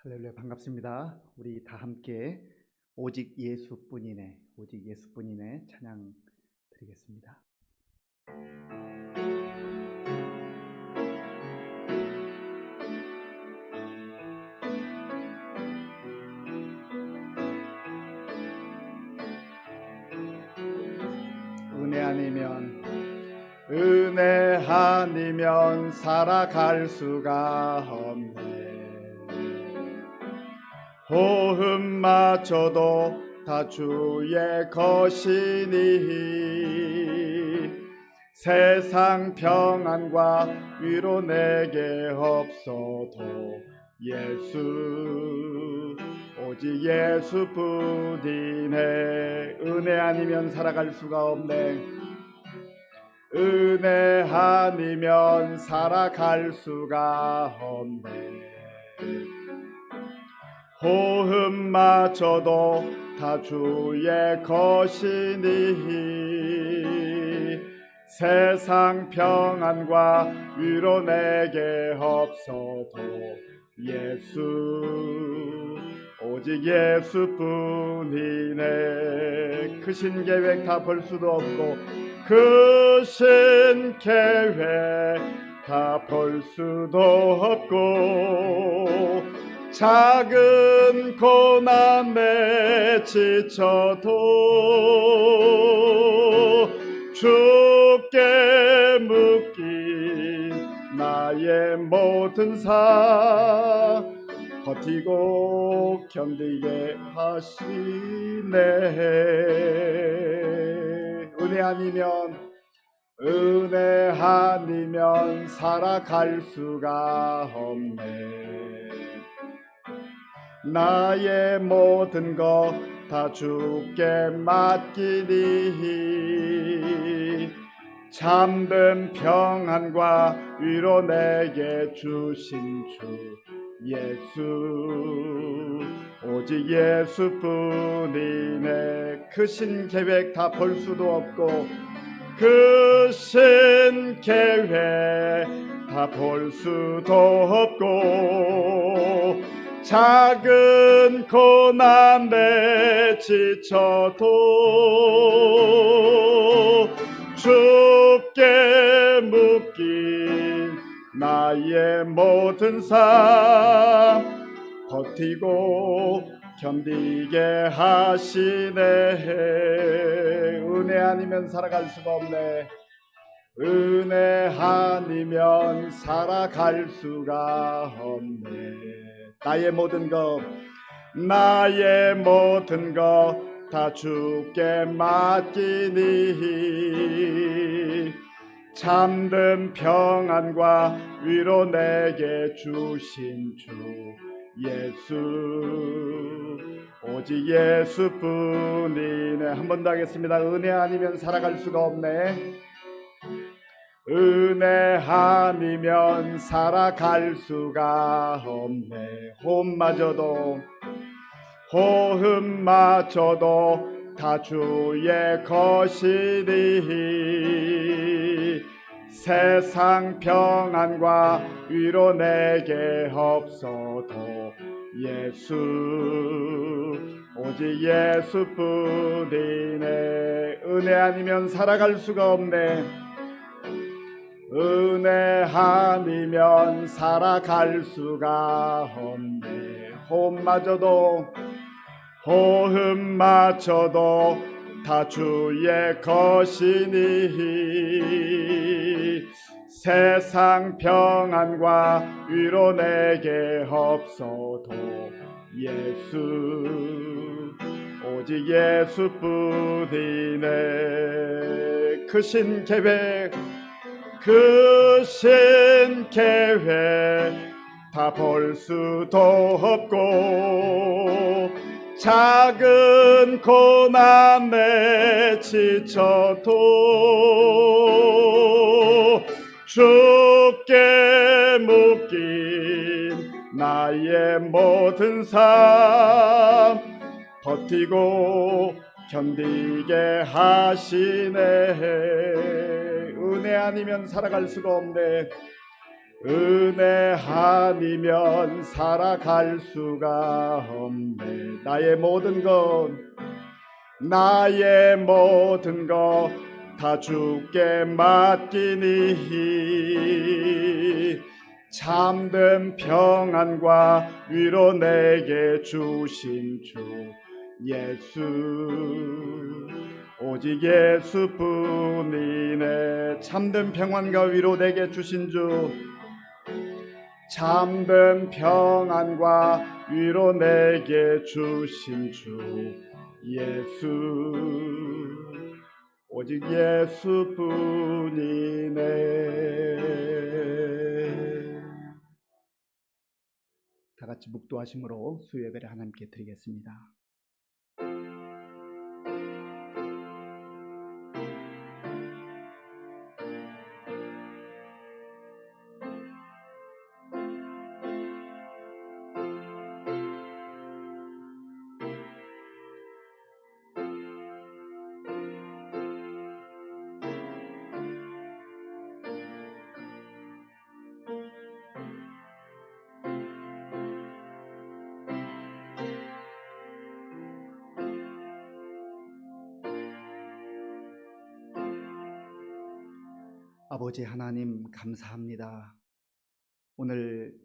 할렐루야, 반갑습니다. 우리 다 함께 오직 예수뿐이네, 오직 예수뿐이네 찬양 드리겠습니다. 은혜 아니면 살아갈 수가 없네. 호흡마저도 다 주의 것이니 세상 평안과 위로 내게 없어도 오직 예수뿐이네. 은혜 아니면 살아갈 수가 없네. 은혜 아니면 살아갈 수가 없네. 호흡마저도 다 주의 것이니 세상 평안과 위로 내게 없어도 오직 예수뿐이네. 크신 계획 다 볼 수도 없고 크신 계획 다 볼 수도 없고 작은 고난에 지쳐도 주께 묶인 나의 모든 삶 버티고 견디게 하시네. 은혜 아니면 살아갈 수가 없네. 나의 모든 것 다 주께 맡기니 참된 평안과 위로 내게 주신 주 오직 예수뿐이네. 크신 계획 다 볼 수도 없고 크신 계획 다 볼 수도 없고 작은 고난에 지쳐도 주께 묶인 나의 모든 삶 버티고 견디게 하시네. 은혜 아니면 살아갈 수가 없네. 은혜 아니면 살아갈 수가 없네. 나의 모든 것 다 주께 맡기니 참된 평안과 위로 내게 주신 주 오직 예수뿐이네. 한 번 더 하겠습니다. 은혜 아니면 살아갈 수가 없네. 은혜 아니면 살아갈 수가 없네. 호흡마저도 다 주의 것이니 세상 평안과 위로 내게 없어도 오직 예수뿐이네. 은혜 아니면 살아갈 수가 없네. 은혜 아니면 살아갈 수가 없네. 호흡마저도 다 주의 것이니 세상 평안과 위로 내게 없어도 오직 예수뿐이네. 크신 계획 다 볼 수도 없고 작은 고난에 지쳐도 주께 묶인 나의 모든 삶 버티고 견디게 하시네. 은혜 아니면 살아갈 수가 없네. 은혜 아니면 살아갈 수가 없네. 나의 모든 것 다 주께 맡기니 참된 평안과 위로 내게 주신 주 예수, 오직 예수뿐이네. 참된 평안과 위로 내게 주신 주, 참된 평안과 위로 내게 주신 주 예수, 오직 예수뿐이네. 다 같이 묵도하심으로 수요예배를 하나님께 드리겠습니다. 아버지 하나님 감사합니다. 오늘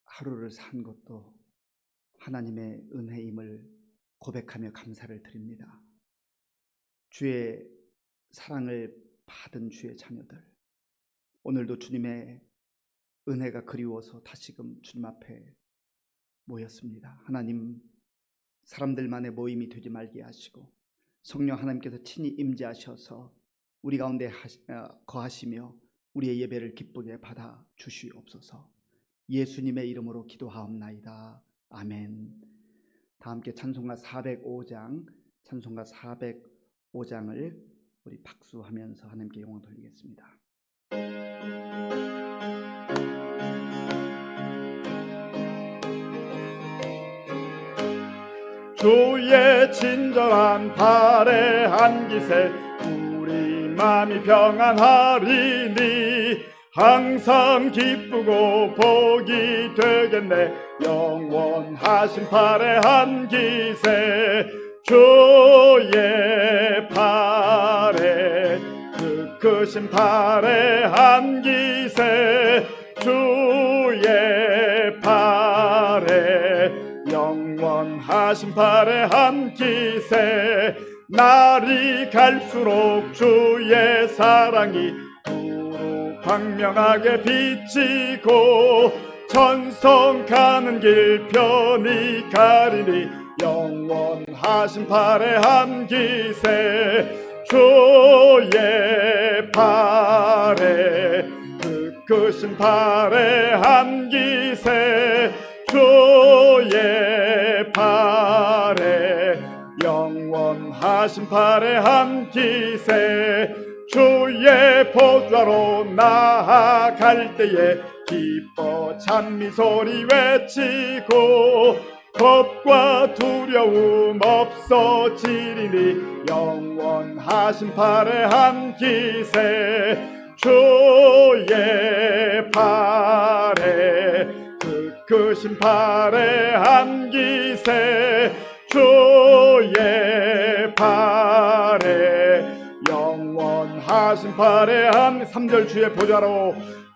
하루를 산 것도 하나님의 은혜임을 고백하며 감사를 드립니다. 주의 사랑을 받은 주의 자녀들, 오늘도 주님의 은혜가 그리워서 다시금 주님 앞에 모였습니다. 하나님, 사람들만의 모임이 되지 말게 하시고 성령 하나님께서 친히 임재하셔서 우리 가운데 거하시며 우리의 예배를 기쁘게 받아 주시옵소서. 예수님의 이름으로 기도하옵나이다. 아멘. 다 함께 찬송가 405장을 우리 박수하면서 하나님께 영광 돌리겠습니다. 주의 친절한 발의 안기세 우리 마음이 평안하리니 항상 기쁘고 복이 되겠네. 영원하신 발의 안기세 주의 발에 그 크신 발의 안기세 주의 발에 영원하신 발의 안기세 날이 갈수록 주의 사랑이 두루 광명하게 비치고 천성 가는 길 편히 가리니 영원하신 발의 안기세 주의 발에 그 크신 발의 안기세 주의 발에 영원하신 발의 안기세 주의 보좌로 나아갈 때에 기뻐 찬미소리 외치고 겁과 두려움 없어지리니 영원하신 발의 안기세 주의 발에 그 크신 발의 안기세 주의 발에 영원하신 발의 안 3절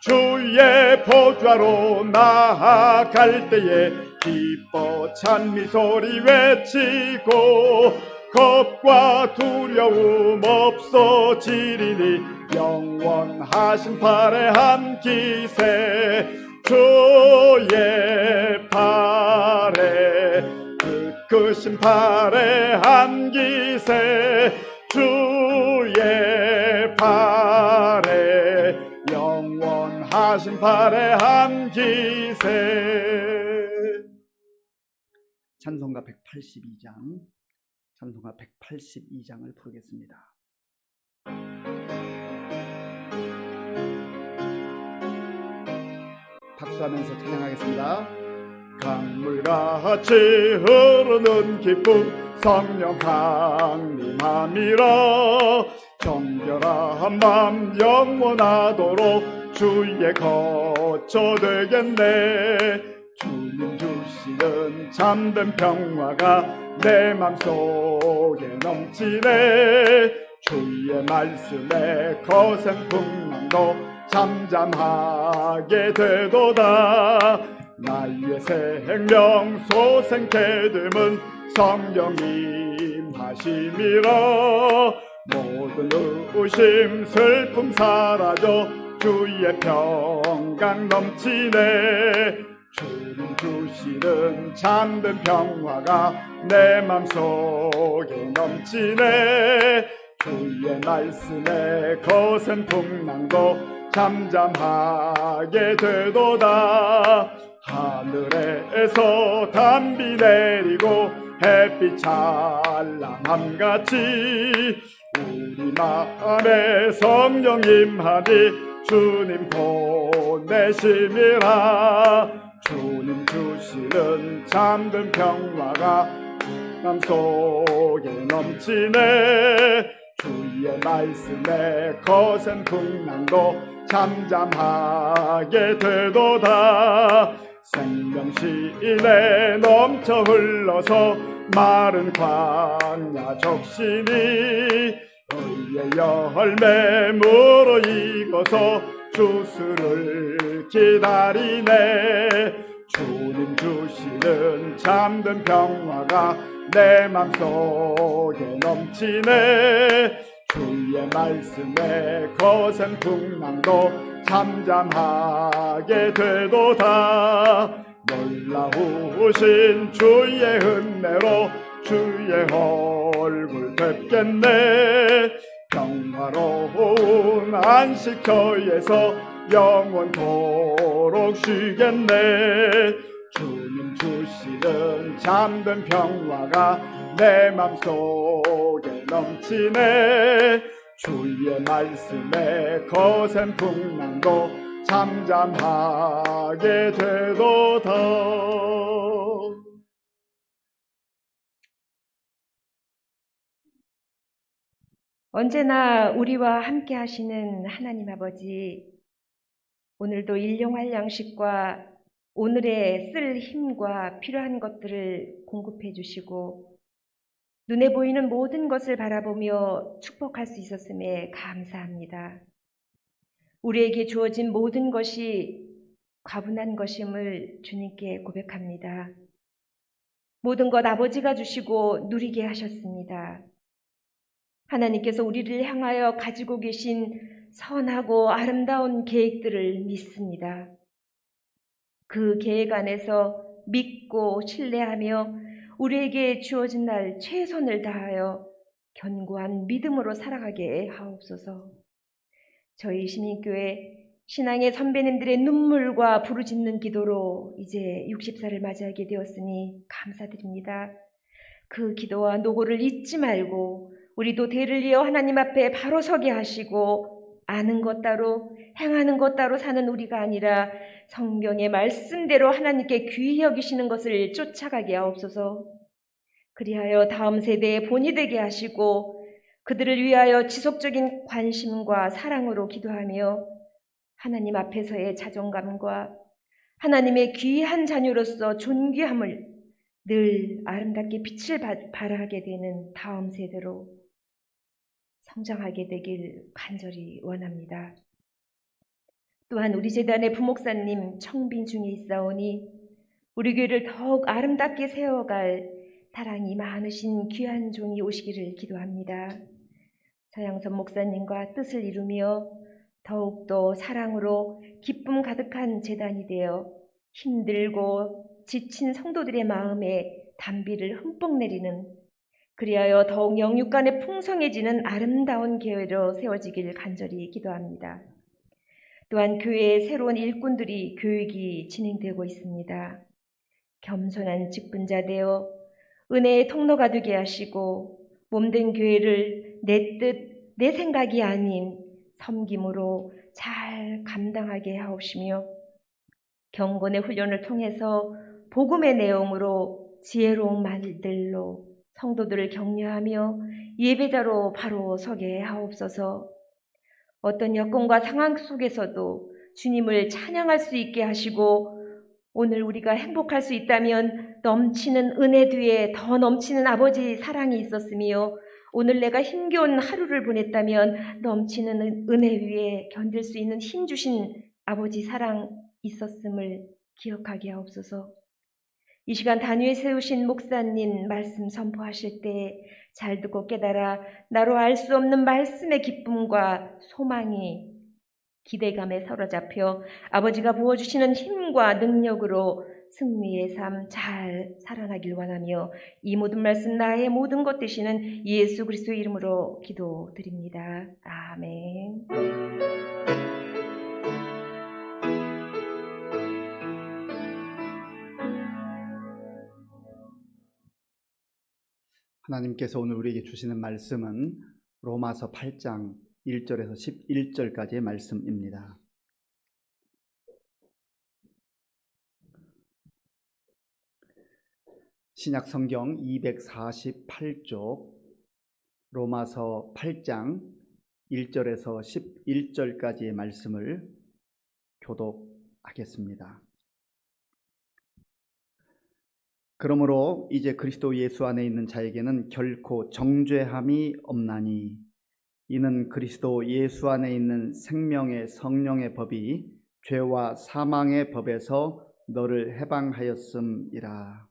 주의 보좌로 나아갈 때에 기뻐 찬미소리 외치고 겁과 두려움 없어지리니 영원하신 발의 안기세 주의 발에 그 크신 발의 안기세 주의 발에 영원하신 발의 안기세. 찬송가 182장을 부르겠습니다. 박수하면서 찬양하겠습니다. 강물같이 흐르는 기쁨 성령 강림함이라 정결한 맘 영원하도록 주의 거처되겠네. 주님 주시는 참된 평화가 내 맘속에 넘치네. 주의 말씀에 거센 풍랑도 잠잠하게 되도다. 나의 생명 소생케 됨은 성령님 하심이라. 모든 의심 슬픔 사라져 주의 평강 넘치네. 주님 주시는 참된 평화가 내 맘속에 넘치네. 주의 말씀에 거센 풍랑도 잠잠하게 되도다. 하늘에서 단비 내리고 햇빛 찬란함같이 우리 마음에 성령 임하니 주님 보내심이라. 주님 주시는 참된 평화가 맘속에 넘치네. 주의 말씀에 거센 풍랑도 잠잠하게 되도다. 생명시내 넘쳐 흘러서 마른 광야 적시니 의의 열매 무르익어서 주수를 기다리네. 주님 주시는 참된 평화가 내 맘속에 넘치네. 주의 말씀에 거센 풍랑도 잠잠하게 되도다. 놀라우신 주의 은혜로 주의 얼굴 뵙겠네. 평화로운 안식처에서 영원토록 쉬겠네. 주님 주시는 참된 평화가 내 맘속에 넘치네. 주의 말씀에 거센 풍랑도 잠잠하게 되도다. 언제나 우리와 함께 하시는 하나님 아버지, 오늘도 일용할 양식과 오늘에 쓸 힘과 필요한 것들을 공급해 주시고 눈에 보이는 모든 것을 바라보며 축복할 수 있었음에 감사합니다. 우리에게 주어진 모든 것이 과분한 것임을 주님께 고백합니다. 모든 것 아버지가 주시고 누리게 하셨습니다. 하나님께서 우리를 향하여 가지고 계신 선하고 아름다운 계획들을 믿습니다. 그 계획 안에서 믿고 신뢰하며 우리에게 주어진 날 최선을 다하여 견고한 믿음으로 살아가게 하옵소서. 저희 시민교회 신앙의 선배님들의 눈물과 부르짖는 기도로 이제 60살을 맞이하게 되었으니 감사드립니다. 그 기도와 노고를 잊지 말고 우리도 대를 이어 하나님 앞에 바로 서게 하시고 아는 것 따로 행하는 것 따로 사는 우리가 아니라 성경의 말씀대로 하나님께 귀히 여기시는 것을 쫓아가게 하옵소서. 그리하여 다음 세대의 본이 되게 하시고 그들을 위하여 지속적인 관심과 사랑으로 기도하며 하나님 앞에서의 자존감과 하나님의 귀한 자녀로서 존귀함을 늘 아름답게 빛을 발하게 되는 다음 세대로 성장하게 되길 간절히 원합니다. 또한 우리 재단의 부목사님 청빙 중에 있사오니 우리 교회를 더욱 아름답게 세워갈 사랑이 많으신 귀한 종이 오시기를 기도합니다. 서양선 목사님과 뜻을 이루며 더욱더 사랑으로 기쁨 가득한 재단이 되어 힘들고 지친 성도들의 마음에 단비를 흠뻑 내리는, 그리하여 더욱 영육간에 풍성해지는 아름다운 교회로 세워지길 간절히 기도합니다. 또한 교회의 새로운 일꾼들이 교육이 진행되고 있습니다. 겸손한 직분자 되어 은혜의 통로가 되게 하시고 몸된 교회를 내 뜻, 내 생각이 아닌 섬김으로 잘 감당하게 하옵시며 경건의 훈련을 통해서 복음의 내용으로 지혜로운 말들로 성도들을 격려하며 예배자로 바로 서게 하옵소서. 어떤 여건과 상황 속에서도 주님을 찬양할 수 있게 하시고 오늘 우리가 행복할 수 있다면 넘치는 은혜 뒤에 더 넘치는 아버지 사랑이 있었으며 오늘 내가 힘겨운 하루를 보냈다면 넘치는 은혜 위에 견딜 수 있는 힘 주신 아버지 사랑 있었음을 기억하게 하옵소서. 이 시간 단위에 세우신 목사님 말씀 선포하실 때 잘 듣고 깨달아 나로 알 수 없는 말씀의 기쁨과 소망이 기대감에 사로잡혀 아버지가 부어주시는 힘과 능력으로 승리의 삶 잘 살아나길 원하며 이 모든 말씀 나의 모든 것 되시는 예수 그리스도의 이름으로 기도드립니다. 아멘. 하나님께서 오늘 우리에게 주시는 말씀은 로마서 8장 1절에서 11절까지의 말씀입니다. 신약 성경 248쪽 로마서 8장 1절에서 11절까지의 말씀을 교독하겠습니다. 그러므로 이제 그리스도 예수 안에 있는 자에게는 결코 정죄함이 없나니 이는 그리스도 예수 안에 있는 생명의 성령의 법이 죄와 사망의 법에서 너를 해방하였음이라.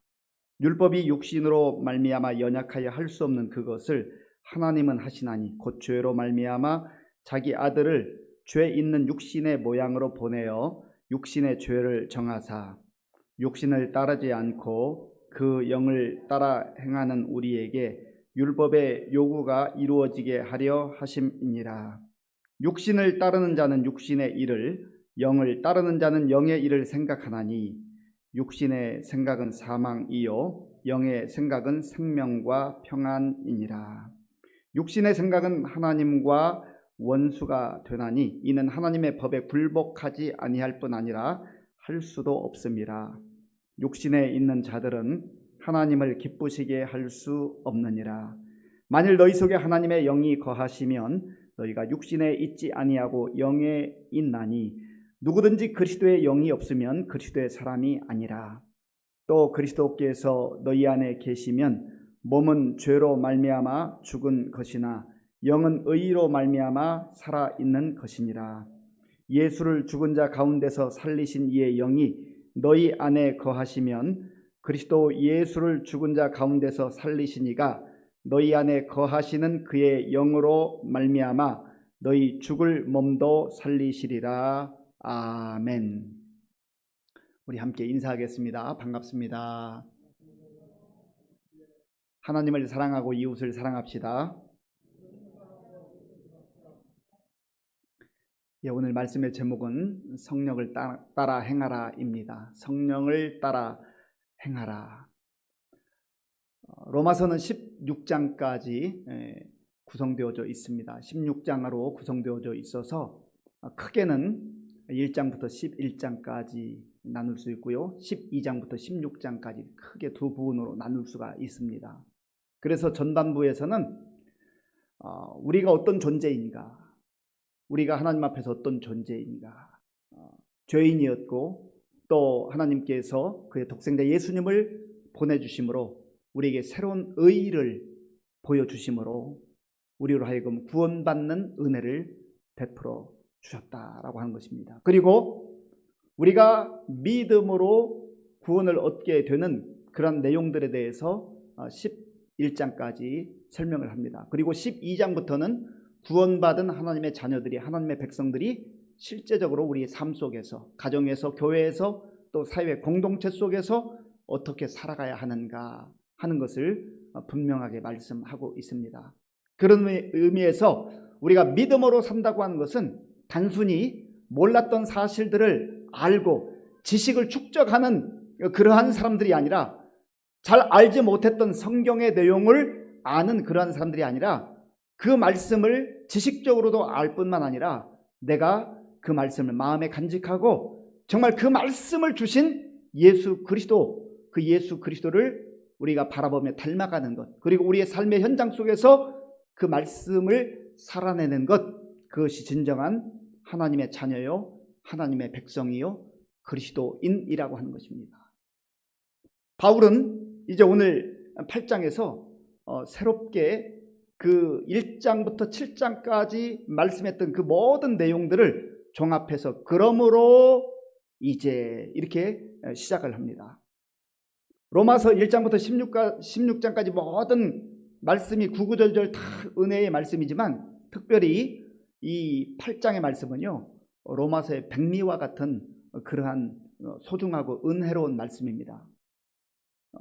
율법이 육신으로 말미암아 연약하여 할 수 없는 그것을 하나님은 하시나니 곧 죄로 말미암아 자기 아들을 죄 있는 육신의 모양으로 보내어 육신의 죄를 정하사 육신을 따르지 않고 그 영을 따라 행하는 우리에게 율법의 요구가 이루어지게 하려 하심이니라. 육신을 따르는 자는 육신의 일을, 영을 따르는 자는 영의 일을 생각하나니 육신의 생각은 사망이요 영의 생각은 생명과 평안이니라. 육신의 생각은 하나님과 원수가 되나니 이는 하나님의 법에 굴복하지 아니할 뿐 아니라 할 수도 없음이라. 육신에 있는 자들은 하나님을 기쁘시게 할 수 없느니라. 만일 너희 속에 하나님의 영이 거하시면 너희가 육신에 있지 아니하고 영에 있나니 누구든지 그리스도의 영이 없으면 그리스도의 사람이 아니라. 또 그리스도께서 너희 안에 계시면 몸은 죄로 말미암아 죽은 것이나 영은 의로 말미암아 살아 있는 것이니라. 예수를 죽은 자 가운데서 살리신 이의 영이 너희 안에 거하시면 그리스도 예수를 죽은 자 가운데서 살리신 이가 너희 안에 거하시는 그의 영으로 말미암아 너희 죽을 몸도 살리시리라. 아멘. 우리 함께 인사하겠습니다. 반갑습니다. 하나님을 사랑하고 이웃을 사랑합시다. 오늘 말씀의 제목은 성령을 따라 행하라입니다. 성령을 따라 행하라. 로마서는 16장까지 구성되어져 있습니다. 16장으로 구성되어져 있어서 크게는 1장부터 11장까지 나눌 수 있고요. 12장부터 16장까지 크게 두 부분으로 나눌 수가 있습니다. 그래서 전반부에서는 우리가 어떤 존재인가, 우리가 하나님 앞에서 어떤 존재인가, 죄인이었고 또 하나님께서 그의 독생자 예수님을 보내주심으로 우리에게 새로운 의의를 보여주심으로 우리로 하여금 구원받는 은혜를 베풀어 주셨다라고 하는 것입니다. 그리고 우리가 믿음으로 구원을 얻게 되는 그런 내용들에 대해서 11장까지 설명을 합니다. 그리고 12장부터는 구원받은 하나님의 자녀들이, 하나님의 백성들이 실제적으로 우리의 삶 속에서, 가정에서, 교회에서, 또 사회 공동체 속에서 어떻게 살아가야 하는가 하는 것을 분명하게 말씀하고 있습니다. 그런 의미에서 우리가 믿음으로 산다고 하는 것은 단순히 몰랐던 사실들을 알고 지식을 축적하는 그러한 사람들이 아니라, 잘 알지 못했던 성경의 내용을 아는 그러한 사람들이 아니라, 그 말씀을 지식적으로도 알 뿐만 아니라 내가 그 말씀을 마음에 간직하고 정말 그 말씀을 주신 예수 그리스도, 그 예수 그리스도를 우리가 바라보며 닮아가는 것, 그리고 우리의 삶의 현장 속에서 그 말씀을 살아내는 것, 그것이 진정한 하나님의 자녀요 하나님의 백성이요 그리스도인이라고 하는 것입니다. 바울은 이제 오늘 8장에서 새롭게 그 1장부터 7장까지 말씀했던 그 모든 내용들을 종합해서 그러므로 이제 이렇게 시작을 합니다. 로마서 1장부터 16장까지 모든 말씀이 구구절절 다 은혜의 말씀이지만 특별히 이 8장의 말씀은요 로마서의 백미와 같은 그러한 소중하고 은혜로운 말씀입니다.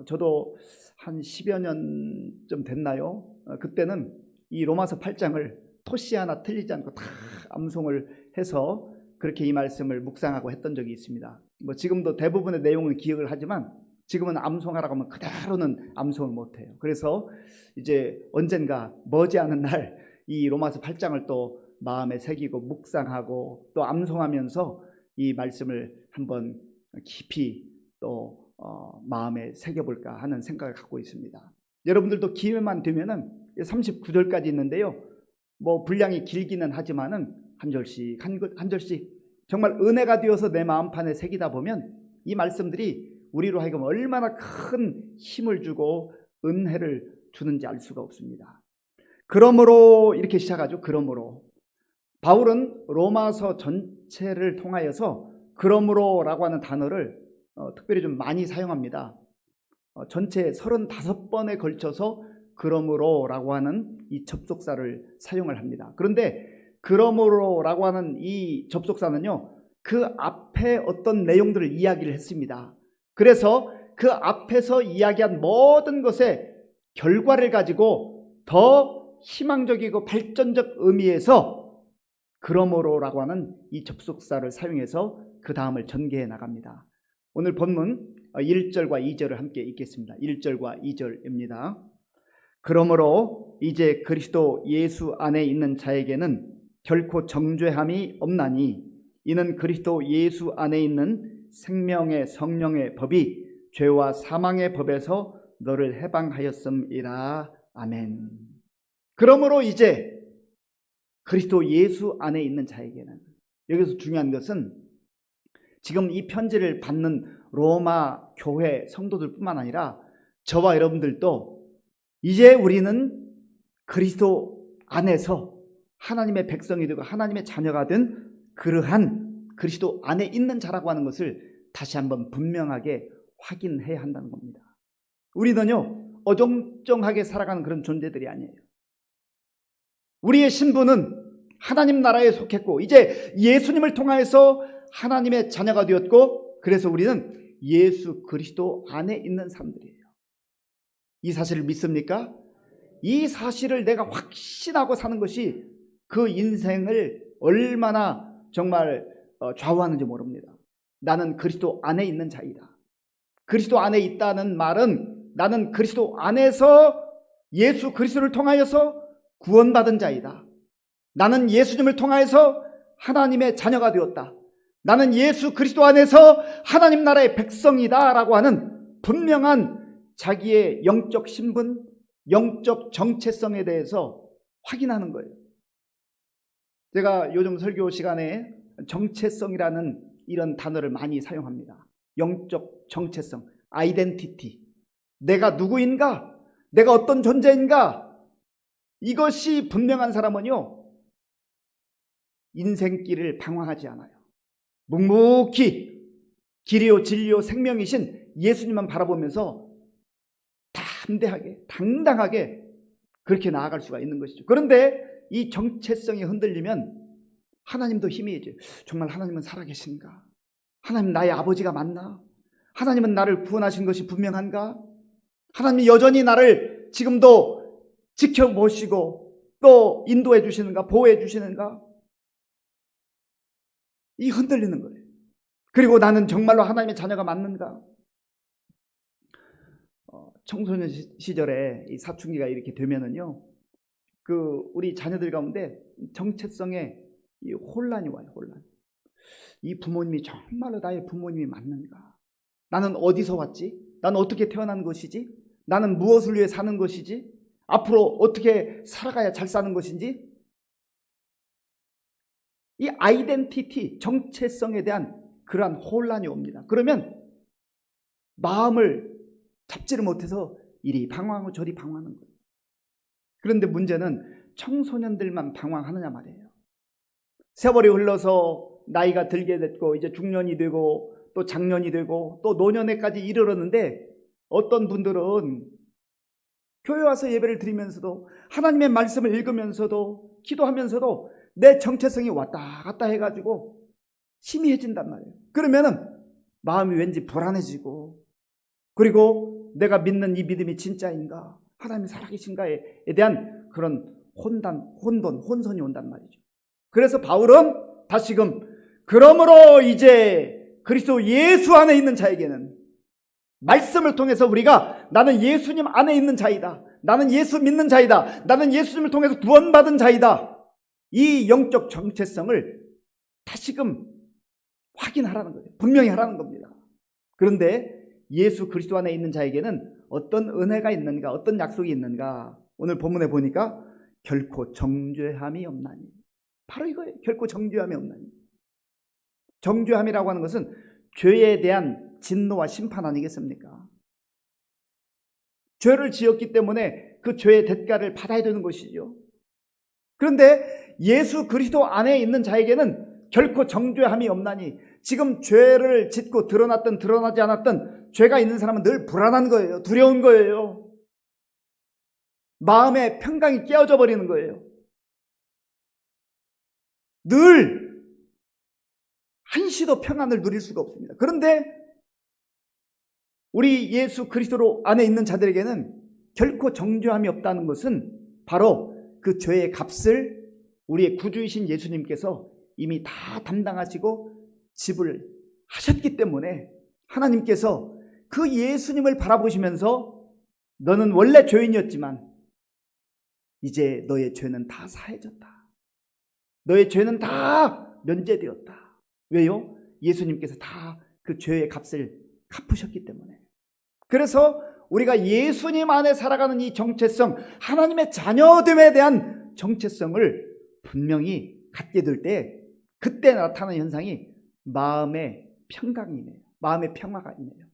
저도 한 10여 년쯤 됐나요? 그때는 이 로마서 8장을 토시 하나 틀리지 않고 다 암송을 해서 그렇게 이 말씀을 묵상하고 했던 적이 있습니다. 지금도 대부분의 내용을 기억을 하지만 지금은 암송하라고 하면 그대로는 암송을 못해요. 그래서 이제 언젠가 머지않은 날 이 로마서 8장을 또 마음에 새기고 묵상하고 또 암송하면서 이 말씀을 한번 깊이 또 마음에 새겨볼까 하는 생각을 갖고 있습니다. 여러분들도 기회만 되면은 39절까지 있는데요. 분량이 길기는 하지만은 한 절씩 한 절씩 정말 은혜가 되어서 내 마음판에 새기다 보면 이 말씀들이 우리로 하여금 얼마나 큰 힘을 주고 은혜를 주는지 알 수가 없습니다. 그러므로 이렇게 시작하죠. 그러므로 바울은 로마서 전체를 통하여서 그러므로라고 하는 단어를 특별히 좀 많이 사용합니다. 전체 35번에 걸쳐서 그러므로라고 하는 이 접속사를 사용을 합니다. 그런데 그러므로라고 하는 이 접속사는요 그 앞에 어떤 내용들을 이야기를 했습니다. 그래서 그 앞에서 이야기한 모든 것의 결과를 가지고 더 희망적이고 발전적 의미에서 그러므로라고 하는 이 접속사를 사용해서 그 다음을 전개해 나갑니다. 오늘 본문 1절과 2절을 함께 읽겠습니다. 1절과 2절입니다. 그러므로 이제 그리스도 예수 안에 있는 자에게는 결코 정죄함이 없나니 이는 그리스도 예수 안에 있는 생명의 성령의 법이 죄와 사망의 법에서 너를 해방하였음이라. 아멘. 그러므로 이제 그리스도 예수 안에 있는 자에게는, 여기서 중요한 것은 지금 이 편지를 받는 로마 교회 성도들뿐만 아니라 저와 여러분들도 이제 우리는 그리스도 안에서 하나님의 백성이 되고 하나님의 자녀가 된 그러한 그리스도 안에 있는 자라고 하는 것을 다시 한번 분명하게 확인해야 한다는 겁니다. 우리는요 어정쩡하게 살아가는 그런 존재들이 아니에요. 우리의 신분은 하나님 나라에 속했고 이제 예수님을 통하여서 하나님의 자녀가 되었고 그래서 우리는 예수 그리스도 안에 있는 사람들이에요. 이 사실을 믿습니까? 이 사실을 내가 확신하고 사는 것이 그 인생을 얼마나 정말 좌우하는지 모릅니다. 나는 그리스도 안에 있는 자이다. 그리스도 안에 있다는 말은 나는 그리스도 안에서 예수 그리스도를 통하여서 구원받은 자이다. 나는 예수님을 통하여서 하나님의 자녀가 되었다. 나는 예수 그리스도 안에서 하나님 나라의 백성이다 라고 하는 분명한 자기의 영적 신분, 영적 정체성에 대해서 확인하는 거예요. 제가 요즘 설교 시간에 정체성이라는 이런 단어를 많이 사용합니다. 영적 정체성, 아이덴티티. 내가 누구인가? 내가 어떤 존재인가? 이것이 분명한 사람은요 인생길을 방황하지 않아요. 묵묵히 길이요 진리요 생명이신 예수님만 바라보면서 담대하게 당당하게 그렇게 나아갈 수가 있는 것이죠. 그런데 이 정체성이 흔들리면 하나님도 희미해져요. 정말 하나님은 살아계신가? 하나님 나의 아버지가 맞나? 하나님은 나를 구원하신 것이 분명한가? 하나님이 여전히 나를 지금도 지켜보시고 또 인도해 주시는가? 보호해 주시는가? 이 흔들리는 거예요. 그리고 나는 정말로 하나님의 자녀가 맞는가? 청소년 시절에 이 사춘기가 이렇게 되면은요, 우리 자녀들 가운데 정체성에 이 혼란이 와요. 혼란. 이 부모님이 정말로 나의 부모님이 맞는가? 나는 어디서 왔지? 나는 어떻게 태어난 것이지? 나는 무엇을 위해 사는 것이지? 앞으로 어떻게 살아가야 잘 사는 것인지? 이 아이덴티티, 정체성에 대한 그러한 혼란이 옵니다. 그러면 마음을 잡지를 못해서 이리 방황하고 저리 방황하는 거예요. 그런데 문제는 청소년들만 방황하느냐 말이에요. 세월이 흘러서 나이가 들게 됐고 이제 중년이 되고 또 장년이 되고 또 노년에까지 이르렀는데 어떤 분들은 교회 와서 예배를 드리면서도 하나님의 말씀을 읽으면서도 기도하면서도 내 정체성이 왔다 갔다 해가지고 희미해진단 말이에요. 그러면은 마음이 왠지 불안해지고, 그리고 내가 믿는 이 믿음이 진짜인가, 하나님이 살아계신가에 대한 그런 혼돈이 온단 말이죠. 그래서 바울은 다시금 그러므로 이제 그리스도 예수 안에 있는 자에게는, 말씀을 통해서 우리가 나는 예수님 안에 있는 자이다, 나는 예수 믿는 자이다, 나는 예수님을 통해서 구원받은 자이다, 이 영적 정체성을 다시금 확인하라는 거예요. 분명히 하라는 겁니다. 그런데 예수 그리스도 안에 있는 자에게는 어떤 은혜가 있는가, 어떤 약속이 있는가, 오늘 본문에 보니까 결코 정죄함이 없나니, 바로 이거예요. 결코 정죄함이 없나니. 정죄함이라고 하는 것은 죄에 대한 진노와 심판 아니겠습니까? 죄를 지었기 때문에 그 죄의 대가를 받아야 되는 것이죠. 그런데 예수 그리스도 안에 있는 자에게는 결코 정죄함이 없나니, 지금 죄를 짓고 드러났든 드러나지 않았든 죄가 있는 사람은 늘 불안한 거예요. 두려운 거예요. 마음의 평강이 깨어져 버리는 거예요. 늘 한시도 평안을 누릴 수가 없습니다. 그런데 우리 예수 그리스도 안에 있는 자들에게는 결코 정죄함이 없다는 것은 바로 그 죄의 값을 우리의 구주이신 예수님께서 이미 다 담당하시고 지불 하셨기 때문에, 하나님께서 그 예수님을 바라보시면서 너는 원래 죄인이었지만 이제 너의 죄는 다 사해졌다, 너의 죄는 다 면제되었다. 왜요? 예수님께서 다 그 죄의 값을 갚으셨기 때문에. 그래서 우리가 예수님 안에 살아가는 이 정체성, 하나님의 자녀됨에 대한 정체성을 분명히 갖게 될 때, 그때 나타나는 현상이 마음의 평강이네요. 마음의 평화가 있네요.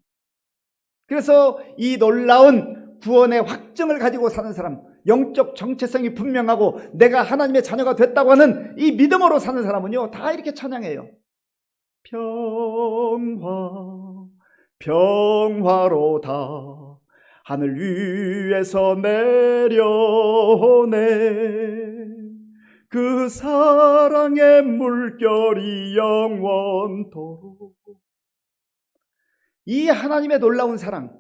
그래서 이 놀라운 구원의 확증을 가지고 사는 사람, 영적 정체성이 분명하고 내가 하나님의 자녀가 됐다고 하는 이 믿음으로 사는 사람은요, 다 이렇게 찬양해요. 평화로다 하늘 위에서 내려오네, 그 사랑의 물결이 영원토록. 이 하나님의 놀라운 사랑,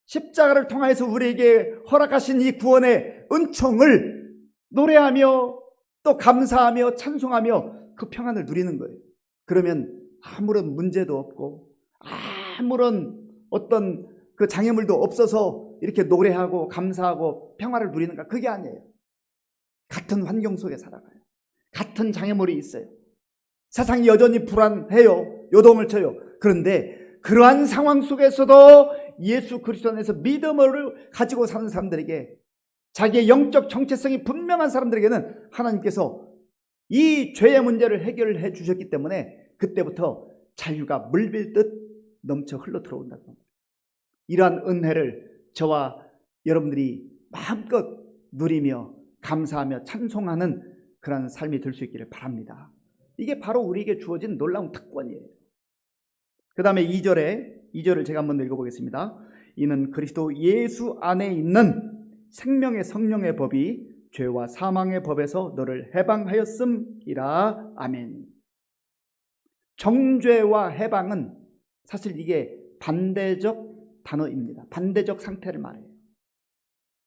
십자가를 통하여서 우리에게 허락하신 이 구원의 은총을 노래하며 또 감사하며 찬송하며 그 평안을 누리는 거예요. 그러면 아무런 문제도 없고 아무런 어떤 그 장애물도 없어서 이렇게 노래하고 감사하고 평화를 누리는가? 그게 아니에요. 같은 환경 속에 살아가요. 같은 장애물이 있어요. 세상이 여전히 불안해요. 요동을 쳐요. 그런데 그러한 상황 속에서도 예수 그리스도 안에서 믿음을 가지고 사는 사람들에게, 자기의 영적 정체성이 분명한 사람들에게는 하나님께서 이 죄의 문제를 해결해 주셨기 때문에 그때부터 자유가 물밀듯 넘쳐 흘러 들어온다는 겁니다. 이러한 은혜를 저와 여러분들이 마음껏 누리며 감사하며 찬송하는 그런 삶이 될 수 있기를 바랍니다. 이게 바로 우리에게 주어진 놀라운 특권이에요. 그 다음에 2절을 제가 한번 읽어보겠습니다. 이는 그리스도 예수 안에 있는 생명의 성령의 법이 죄와 사망의 법에서 너를 해방하였음이라. 아멘. 정죄와 해방은 사실 이게 반대적 단어입니다. 반대적 상태를 말해요.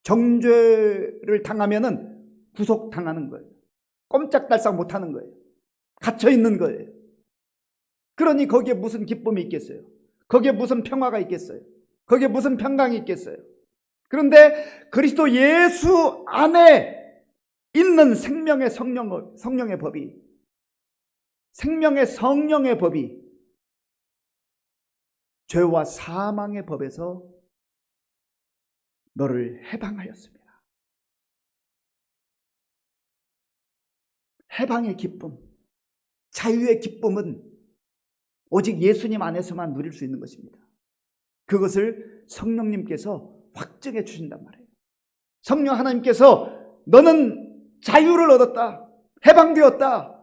정죄를 당하면은 구속당하는 거예요. 꼼짝달싹 못하는 거예요. 갇혀있는 거예요. 그러니 거기에 무슨 기쁨이 있겠어요? 거기에 무슨 평화가 있겠어요? 거기에 무슨 평강이 있겠어요? 그런데 그리스도 예수 안에 있는 생명의 성령의 법이, 생명의 성령의 법이 죄와 사망의 법에서 너를 해방하였습니다. 해방의 기쁨, 자유의 기쁨은 오직 예수님 안에서만 누릴 수 있는 것입니다. 그것을 성령님께서 확증해 주신단 말이에요. 성령 하나님께서 너는 자유를 얻었다, 해방되었다,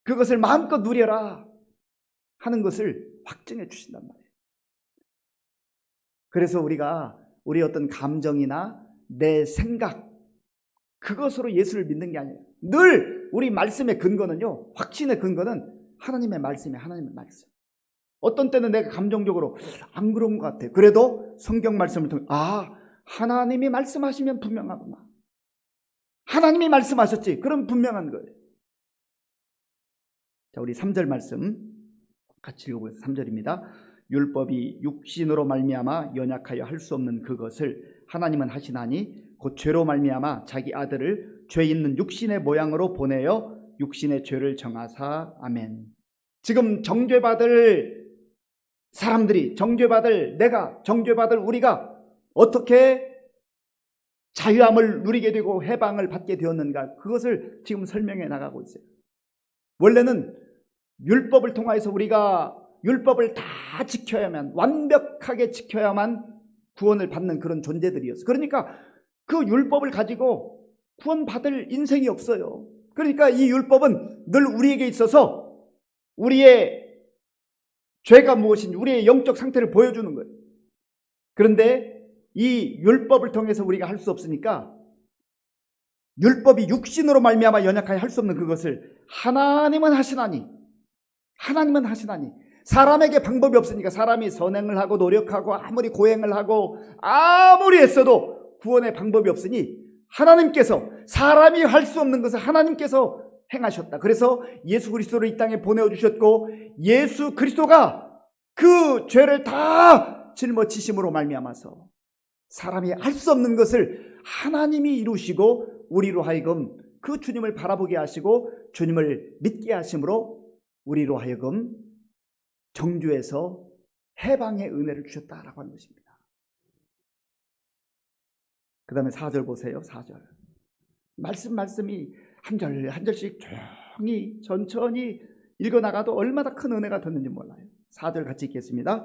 그것을 마음껏 누려라 하는 것을 확증해 주신단 말이에요. 그래서 우리가 우리의 어떤 감정이나 내 생각, 그것으로 예수를 믿는 게 아니에요. 늘 우리 말씀의 근거는요, 확신의 근거는 하나님의 말씀이에요. 하나님의 말씀. 어떤 때는 내가 감정적으로 안 그런 것 같아. 그래도 성경 말씀을 통해 하나님이 말씀하시면 분명하구나. 하나님이 말씀하셨지. 그럼 분명한 거예요. 자, 우리 3절 말씀 같이 읽어보겠습니다. 3절입니다. 율법이 육신으로 말미암아 연약하여 할 수 없는 그것을 하나님은 하시나니 곧 죄로 말미암아 자기 아들을 죄 있는 육신의 모양으로 보내어 육신의 죄를 정하사. 아멘. 지금 정죄받을 사람들이, 정죄받을 내가, 정죄받을 우리가 어떻게 자유함을 누리게 되고 해방을 받게 되었는가, 그것을 지금 설명해 나가고 있어요. 원래는 율법을 통하여서 우리가 율법을 다 지켜야만, 완벽하게 지켜야만 구원을 받는 그런 존재들이었어요. 그러니까 그 율법을 가지고 구원받을 인생이 없어요. 그러니까 이 율법은 늘 우리에게 있어서 우리의 죄가 무엇인지, 우리의 영적 상태를 보여주는 거예요. 그런데 이 율법을 통해서 우리가 할 수 없으니까 율법이 육신으로 말미암아 연약하여 할 수 없는 그것을 하나님은 하시나니, 하나님은 하시나니, 사람에게 방법이 없으니까 사람이 선행을 하고 노력하고 아무리 고행을 하고 아무리 애써도 구원의 방법이 없으니 하나님께서, 사람이 할 수 없는 것을 하나님께서 행하셨다. 그래서 예수 그리스도를 이 땅에 보내주셨고, 예수 그리스도가 그 죄를 다 짊어지심으로 말미암아서 사람이 할 수 없는 것을 하나님이 이루시고 우리로 하여금 그 주님을 바라보게 하시고 주님을 믿게 하심으로 우리로 하여금 정죄에서 해방의 은혜를 주셨다라고 하는 것입니다. 그 다음에 4절 보세요. 4절 말씀이 한 절 한 절씩 조용히 천천히 읽어나가도 얼마나 큰 은혜가 됐는지 몰라요. 4절 같이 읽겠습니다.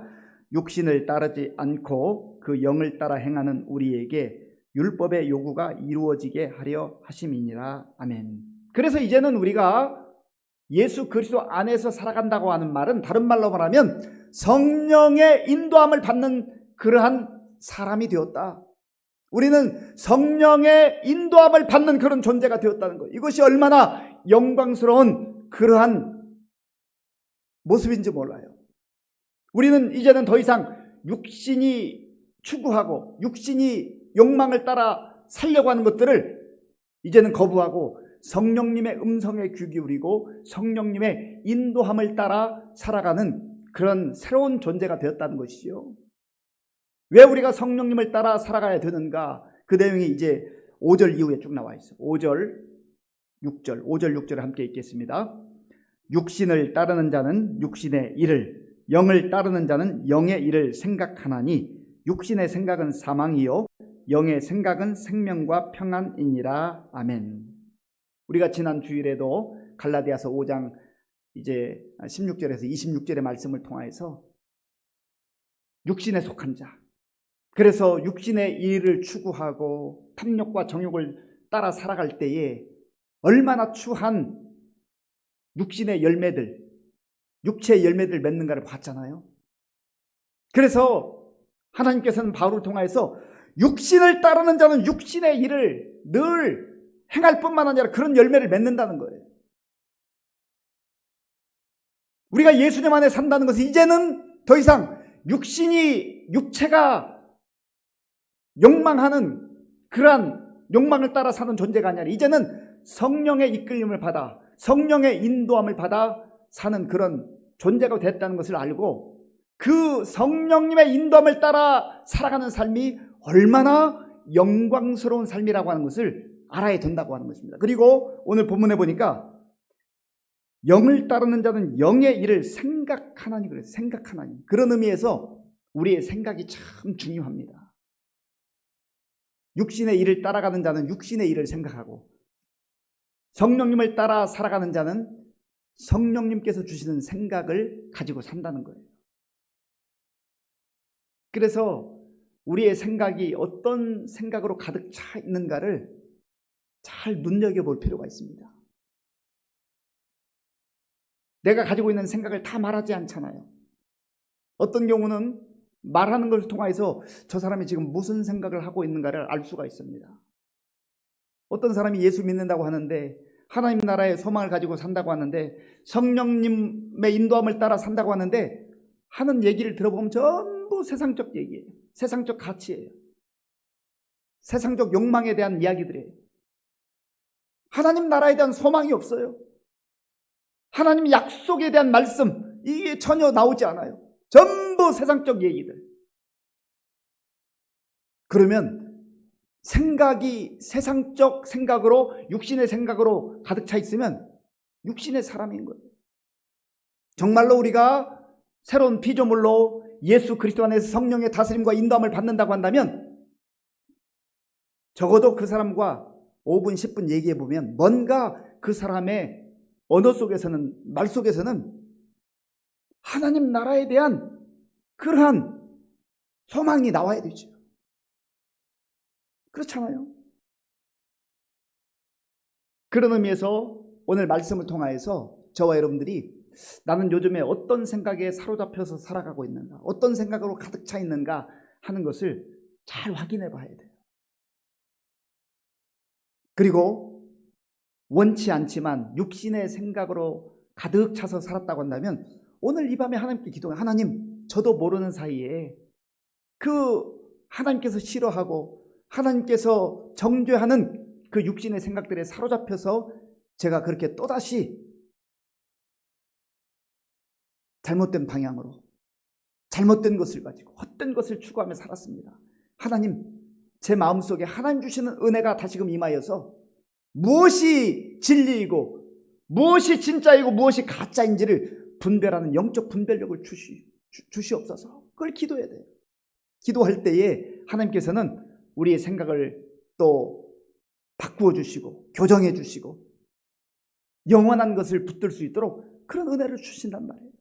육신을 따르지 않고 그 영을 따라 행하는 우리에게 율법의 요구가 이루어지게 하려 하심이니라. 아멘. 그래서 이제는 우리가 예수 그리스도 안에서 살아간다고 하는 말은, 다른 말로 말하면 성령의 인도함을 받는 그러한 사람이 되었다. 우리는 성령의 인도함을 받는 그런 존재가 되었다는 것, 이것이 얼마나 영광스러운 그러한 모습인지 몰라요. 우리는 이제는 더 이상 육신이 추구하고 육신이 욕망을 따라 살려고 하는 것들을 이제는 거부하고 성령님의 음성에 귀 기울이고 성령님의 인도함을 따라 살아가는 그런 새로운 존재가 되었다는 것이죠. 왜 우리가 성령님을 따라 살아가야 되는가? 그 내용이 이제 5절 이후에 쭉 나와 있어요. 5절, 6절을 함께 읽겠습니다. 육신을 따르는 자는 육신의 일을, 영을 따르는 자는 영의 일을 생각하나니 육신의 생각은 사망이요 영의 생각은 생명과 평안이니라. 아멘. 우리가 지난 주일에도 갈라디아서 5장 이제 16절에서 26절의 말씀을 통하여서 육신에 속한 자, 그래서 육신의 일을 추구하고 탐욕과 정욕을 따라 살아갈 때에 얼마나 추한 육신의 열매들, 육체의 열매들 맺는가를 봤잖아요. 그래서 하나님께서는 바울을 통하여서 육신을 따르는 자는 육신의 일을 늘 행할 뿐만 아니라 그런 열매를 맺는다는 거예요. 우리가 예수님 안에 산다는 것은 이제는 더 이상 육체가 욕망하는 그러한 욕망을 따라 사는 존재가 아니라 이제는 성령의 이끌림을 받아 성령의 인도함을 받아 사는 그런 존재가 됐다는 것을 알고 그 성령님의 인도함을 따라 살아가는 삶이 얼마나 영광스러운 삶이라고 하는 것을 알아야 된다고 하는 것입니다. 그리고 오늘 본문에 보니까 영을 따르는 자는 영의 일을 생각하나니, 그래요. 생각하나니. 그런 의미에서 우리의 생각이 참 중요합니다. 육신의 일을 따라가는 자는 육신의 일을 생각하고 성령님을 따라 살아가는 자는 성령님께서 주시는 생각을 가지고 산다는 거예요. 그래서 우리의 생각이 어떤 생각으로 가득 차 있는가를 잘 눈여겨볼 필요가 있습니다. 내가 가지고 있는 생각을 다 말하지 않잖아요. 어떤 경우는 말하는 것을 통해서 저 사람이 지금 무슨 생각을 하고 있는가를 알 수가 있습니다. 어떤 사람이 예수 믿는다고 하는데, 하나님 나라의 소망을 가지고 산다고 하는데, 성령님의 인도함을 따라 산다고 하는데, 하는 얘기를 들어보면 전부 세상적 얘기예요. 세상적 가치예요. 세상적 욕망에 대한 이야기들이에요. 하나님 나라에 대한 소망이 없어요. 하나님 약속에 대한 말씀, 이게 전혀 나오지 않아요. 전부 세상적 얘기들. 그러면 생각이 세상적 생각으로, 육신의 생각으로 가득 차 있으면 육신의 사람인 거예요. 정말로 우리가 새로운 피조물로 예수 그리스도 안에서 성령의 다스림과 인도함을 받는다고 한다면 적어도 그 사람과 5분, 10분 얘기해 보면 뭔가 그 사람의 언어 속에서는, 말 속에서는 하나님 나라에 대한 그러한 소망이 나와야 되죠. 그렇잖아요. 그런 의미에서 오늘 말씀을 통하여서 저와 여러분들이 나는 요즘에 어떤 생각에 사로잡혀서 살아가고 있는가, 어떤 생각으로 가득 차 있는가 하는 것을 잘 확인해 봐야 돼요. 그리고 원치 않지만 육신의 생각으로 가득 차서 살았다고 한다면 오늘 이 밤에 하나님께 기도해, 하나님, 저도 모르는 사이에 그 하나님께서 싫어하고 하나님께서 정죄하는 그 육신의 생각들에 사로잡혀서 제가 그렇게 또다시 잘못된 방향으로, 잘못된 것을 가지고 헛된 것을 추구하며 살았습니다. 하나님, 제 마음속에 하나님 주시는 은혜가 다시금 임하여서 무엇이 진리이고 무엇이 진짜이고 무엇이 가짜인지를 분별하는 영적 분별력을 주시옵소서. 그걸 기도해야 돼요. 기도할 때에 하나님께서는 우리의 생각을 또 바꾸어 주시고 교정해 주시고 영원한 것을 붙들 수 있도록 그런 은혜를 주신단 말이에요.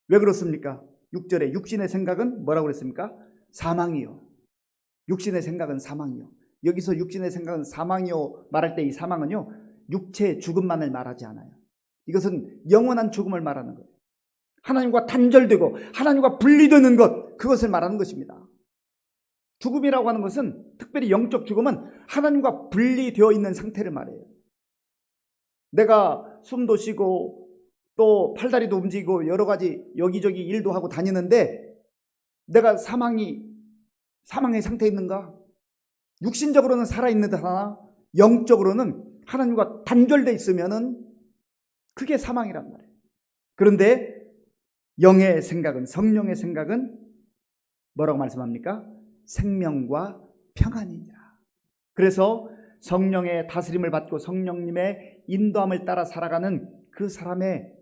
왜 그렇습니까? 6절에 육신의 생각은 뭐라고 그랬습니까? 사망이요. 육신의 생각은 사망이요. 여기서 육신의 생각은 사망이요 말할 때 이 사망은요, 육체의 죽음만을 말하지 않아요. 이것은 영원한 죽음을 말하는 거예요. 하나님과 단절되고 하나님과 분리되는 것, 그것을 말하는 것입니다. 죽음이라고 하는 것은, 특별히 영적 죽음은 하나님과 분리되어 있는 상태를 말해요. 내가 숨도 쉬고 또 팔다리도 움직이고 여러 가지 여기저기 일도 하고 다니는데 내가 사망의 상태에 있는가? 육신적으로는 살아있는 듯 하나 영적으로는 하나님과 단절되어 있으면은 그게 사망이란 말이에요. 그런데 영의 생각은, 성령의 생각은 뭐라고 말씀합니까? 생명과 평안이니라. 그래서 성령의 다스림을 받고 성령님의 인도함을 따라 살아가는 그 사람의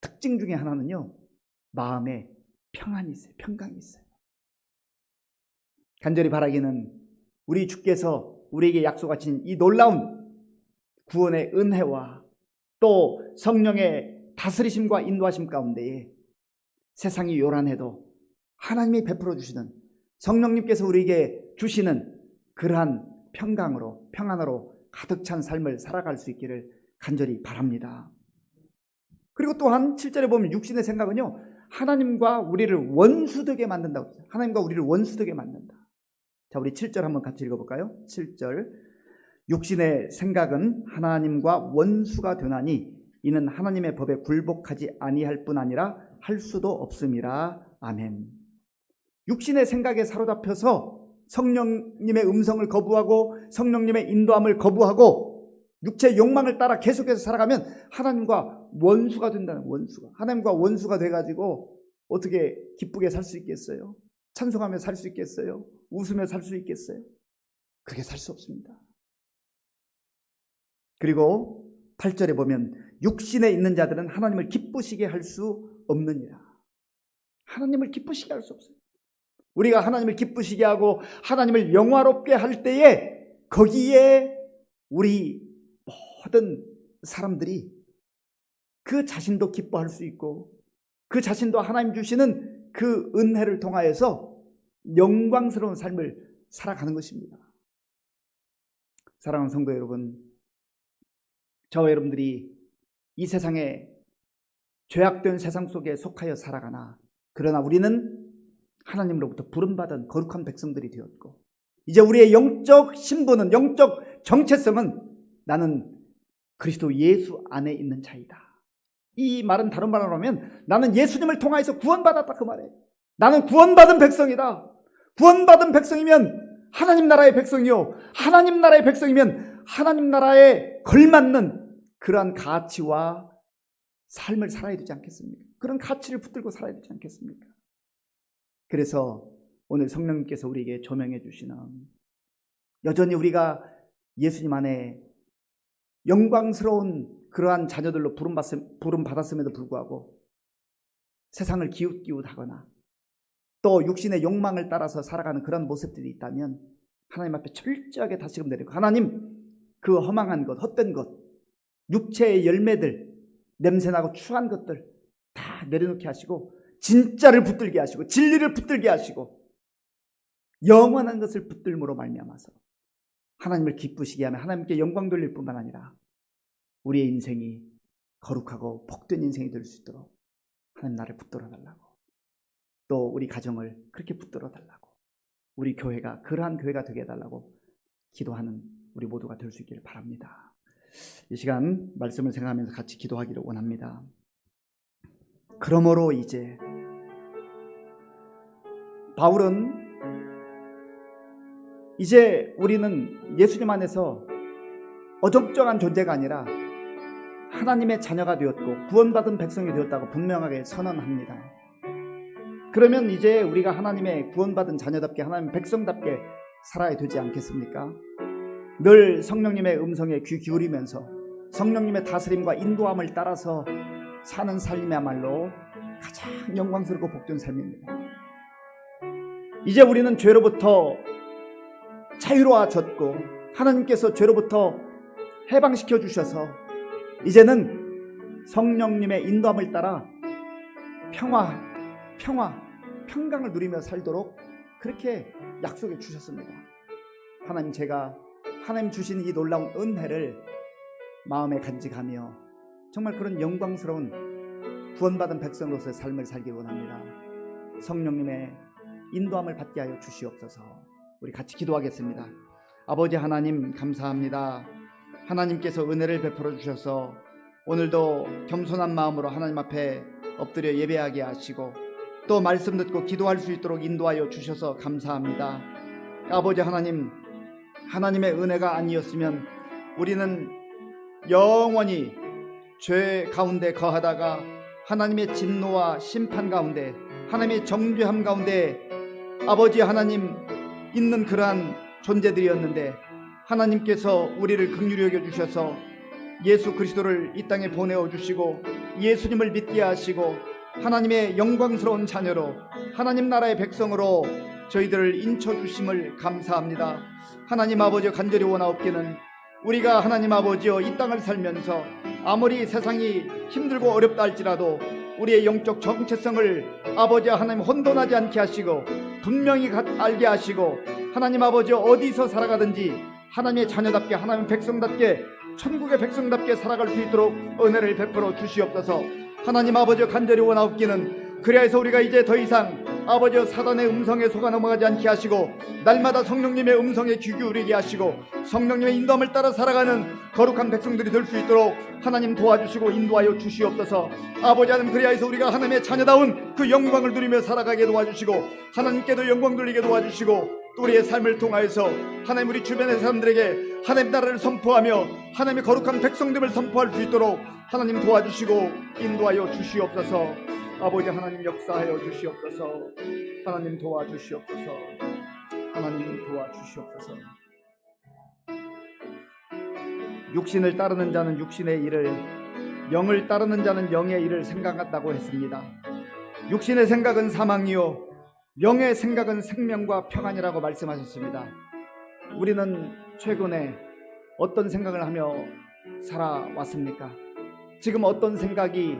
특징 중에 하나는요, 마음에 평안이 있어요. 평강이 있어요. 간절히 바라기는 우리 주께서 우리에게 약속하신 이 놀라운 구원의 은혜와 또 성령의 다스리심과 인도하심 가운데에 세상이 요란해도 하나님이 베풀어 주시는, 성령님께서 우리에게 주시는 그러한 평강으로, 평안으로 가득 찬 삶을 살아갈 수 있기를 간절히 바랍니다. 그리고 또한 7절에 보면 육신의 생각은요, 하나님과 우리를 원수되게 만든다고 했어요. 하나님과 우리를 원수되게 만든다. 자, 우리 7절 한번 같이 읽어볼까요? 7절. 육신의 생각은 하나님과 원수가 되나니 이는 하나님의 법에 굴복하지 아니할 뿐 아니라 할 수도 없음이라. 아멘. 육신의 생각에 사로잡혀서 성령님의 음성을 거부하고 성령님의 인도함을 거부하고 육체의 욕망을 따라 계속해서 살아가면 하나님과 원수가 된다는, 원수가. 하나님과 원수가 돼가지고 어떻게 기쁘게 살 수 있겠어요? 찬송하며 살 수 있겠어요? 웃으며 살 수 있겠어요? 그렇게 살 수 없습니다. 그리고 8절에 보면 육신에 있는 자들은 하나님을 기쁘시게 할 수 없느니라. 하나님을 기쁘시게 할 수 없어요. 우리가 하나님을 기쁘시게 하고 하나님을 영화롭게 할 때에 거기에 우리 모든 사람들이 그 자신도 기뻐할 수 있고 그 자신도 하나님 주시는 그 은혜를 통하여서 영광스러운 삶을 살아가는 것입니다. 사랑하는 성도 여러분, 저와 여러분들이 이 세상에 죄악된 세상 속에 속하여 살아가나 그러나 우리는 하나님으로부터 부름받은 거룩한 백성들이 되었고 이제 우리의 영적 신분은, 영적 정체성은 나는 그리스도 예수 안에 있는 자이다. 이 말은 다른 말로 하면 나는 예수님을 통하여서 구원받았다 그 말이에요. 나는 구원받은 백성이다. 구원받은 백성이면 하나님 나라의 백성이요, 하나님 나라의 백성이면 하나님 나라에 걸맞는 그러한 가치와 삶을 살아야 되지 않겠습니까? 그런 가치를 붙들고 살아야 되지 않겠습니까? 그래서 오늘 성령님께서 우리에게 조명해 주시는, 여전히 우리가 예수님 안에 영광스러운 그러한 자녀들로 부름받았음에도 불구하고 세상을 기웃기웃하거나 또 육신의 욕망을 따라서 살아가는 그런 모습들이 있다면 하나님 앞에 철저하게 다시금 내리고, 하나님, 그 허망한 것, 헛된 것, 육체의 열매들, 냄새나고 추한 것들 다 내려놓게 하시고 진짜를 붙들게 하시고 진리를 붙들게 하시고 영원한 것을 붙들므로 말미암아서 하나님을 기쁘시게 하며 하나님께 영광 돌릴 뿐만 아니라 우리의 인생이 거룩하고 복된 인생이 될 수 있도록 하나님 나를 붙들어 달라고, 또 우리 가정을 그렇게 붙들어 달라고, 우리 교회가 그러한 교회가 되게 해달라고 기도하는 우리 모두가 될 수 있기를 바랍니다. 이 시간 말씀을 생각하면서 같이 기도하기를 원합니다. 그러므로 이제 바울은 이제 우리는 예수님 안에서 어정쩡한 존재가 아니라 하나님의 자녀가 되었고 구원받은 백성이 되었다고 분명하게 선언합니다. 그러면 이제 우리가 하나님의 구원받은 자녀답게, 하나님의 백성답게 살아야 되지 않겠습니까? 늘 성령님의 음성에 귀 기울이면서 성령님의 다스림과 인도함을 따라서 사는 삶이야말로 가장 영광스럽고 복된 삶입니다. 이제 우리는 죄로부터 자유로워졌고 하나님께서 죄로부터 해방시켜 주셔서 이제는 성령님의 인도함을 따라 평강을 누리며 살도록 그렇게 약속해 주셨습니다. 하나님, 제가 하나님 주신 이 놀라운 은혜를 마음에 간직하며 정말 그런 영광스러운 구원받은 백성으로서의 삶을 살기 원합니다. 성령님의 인도함을 받게 하여 주시옵소서. 우리 같이 기도하겠습니다. 아버지 하나님, 감사합니다. 하나님께서 은혜를 베풀어 주셔서 오늘도 겸손한 마음으로 하나님 앞에 엎드려 예배하게 하시고 또 말씀 듣고 기도할 수 있도록 인도하여 주셔서 감사합니다. 아버지 하나님, 하나님의 은혜가 아니었으면 우리는 영원히 죄 가운데 거하다가 하나님의 진노와 심판 가운데, 하나님의 정죄함 가운데 아버지 하나님 있는 그러한 존재들이었는데 하나님께서 우리를 긍휼히 여겨 주셔서 예수 그리스도를 이 땅에 보내어 주시고 예수님을 믿게 하시고 하나님의 영광스러운 자녀로 하나님 나라의 백성으로 저희들을 인쳐주심을 감사합니다. 하나님 아버지, 간절히 원하옵기는 우리가 하나님 아버지여 이 땅을 살면서 아무리 세상이 힘들고 어렵다 할지라도 우리의 영적 정체성을 아버지 하나님 혼돈하지 않게 하시고 분명히 알게 하시고 하나님 아버지 어디서 살아가든지 하나님의 자녀답게, 하나님의 백성답게, 천국의 백성답게 살아갈 수 있도록 은혜를 베풀어 주시옵소서. 하나님 아버지, 간절히 원하옵기는 그래서 우리가 이제 더 이상 아버지 사단의 음성에 속아 넘어가지 않게 하시고 날마다 성령님의 음성에 귀 기울이게 하시고 성령님의 인도함을 따라 살아가는 거룩한 백성들이 될 수 있도록 하나님 도와주시고 인도하여 주시옵소서. 아버지 하나님, 그래서 우리가 하나님의 자녀다운 그 영광을 누리며 살아가게 도와주시고 하나님께도 영광 돌리게 도와주시고 또 우리의 삶을 통하여서 하나님 우리 주변의 사람들에게 하나님 나라를 선포하며 하나님의 거룩한 백성됨을 선포할 수 있도록 하나님 도와주시고 인도하여 주시옵소서. 아버지 하나님, 역사하여 주시옵소서. 하나님 도와주시옵소서. 하나님 도와주시옵소서. 육신을 따르는 자는 육신의 일을, 영을 따르는 자는 영의 일을 생각한다고 했습니다. 육신의 생각은 사망이요 영의 생각은 생명과 평안이라고 말씀하셨습니다. 우리는 최근에 어떤 생각을 하며 살아왔습니까? 지금 어떤 생각이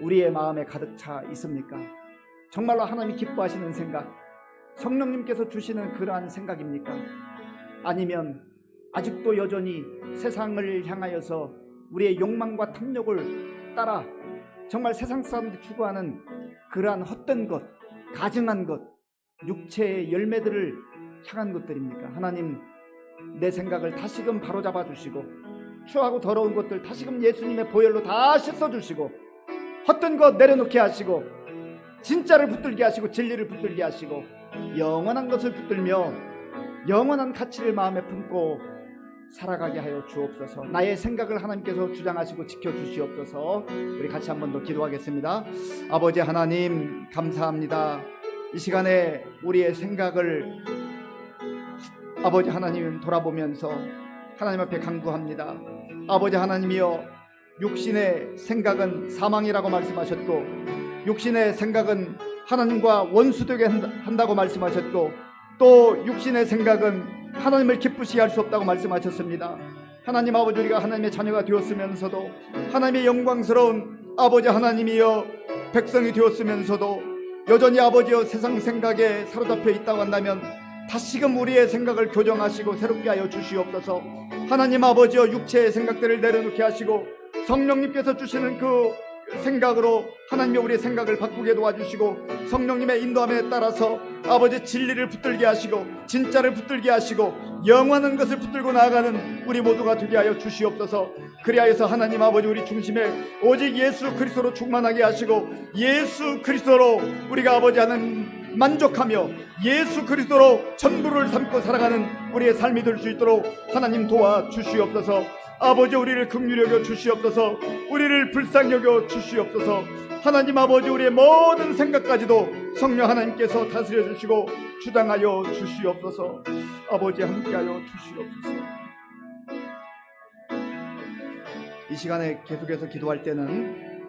우리의 마음에 가득 차 있습니까? 정말로 하나님이 기뻐하시는 생각, 성령님께서 주시는 그러한 생각입니까? 아니면 아직도 여전히 세상을 향하여서 우리의 욕망과 탐욕을 따라 정말 세상 사람들이 추구하는 그러한 헛된 것, 가증한 것, 육체의 열매들을 향한 것들입니까? 하나님, 내 생각을 다시금 바로잡아 주시고 추하고 더러운 것들 다시금 예수님의 보혈로 다 씻어주시고 헛된 것 내려놓게 하시고 진짜를 붙들게 하시고 진리를 붙들게 하시고 영원한 것을 붙들며 영원한 가치를 마음에 품고 살아가게 하여 주옵소서. 나의 생각을 하나님께서 주장하시고 지켜주시옵소서. 우리 같이 한 번 더 기도하겠습니다. 아버지 하나님, 감사합니다. 이 시간에 우리의 생각을 아버지 하나님 돌아보면서 하나님 앞에 간구합니다. 아버지 하나님이여, 육신의 생각은 사망이라고 말씀하셨고 육신의 생각은 하나님과 원수되게 한다고 말씀하셨고 또 육신의 생각은 하나님을 기쁘시게 할 수 없다고 말씀하셨습니다. 하나님 아버지, 우리가 하나님의 자녀가 되었으면서도 하나님의 영광스러운 아버지 하나님이여 백성이 되었으면서도 여전히 아버지여 세상 생각에 사로잡혀 있다고 한다면 다시금 우리의 생각을 교정하시고 새롭게 하여 주시옵소서. 하나님 아버지여, 육체의 생각들을 내려놓게 하시고 성령님께서 주시는 그 생각으로 하나님의 우리의 생각을 바꾸게 도와주시고 성령님의 인도함에 따라서 아버지 진리를 붙들게 하시고 진짜를 붙들게 하시고 영원한 것을 붙들고 나아가는 우리 모두가 되게 하여 주시옵소서. 그리하여서 하나님 아버지, 우리 중심에 오직 예수 그리스도로 충만하게 하시고 예수 그리스도로 우리가 아버지 하는 만족하며 예수 그리스도로 전부를 삼고 살아가는 우리의 삶이 될 수 있도록 하나님 도와 주시옵소서. 아버지, 우리를 긍휼히 여겨 주시옵소서. 우리를 불쌍히 여겨 주시옵소서. 하나님 아버지, 우리의 모든 생각까지도 성령 하나님께서 다스려 주시고 주장하여 주시옵소서. 아버지, 함께하여 주시옵소서. 이 시간에 계속해서 기도할 때는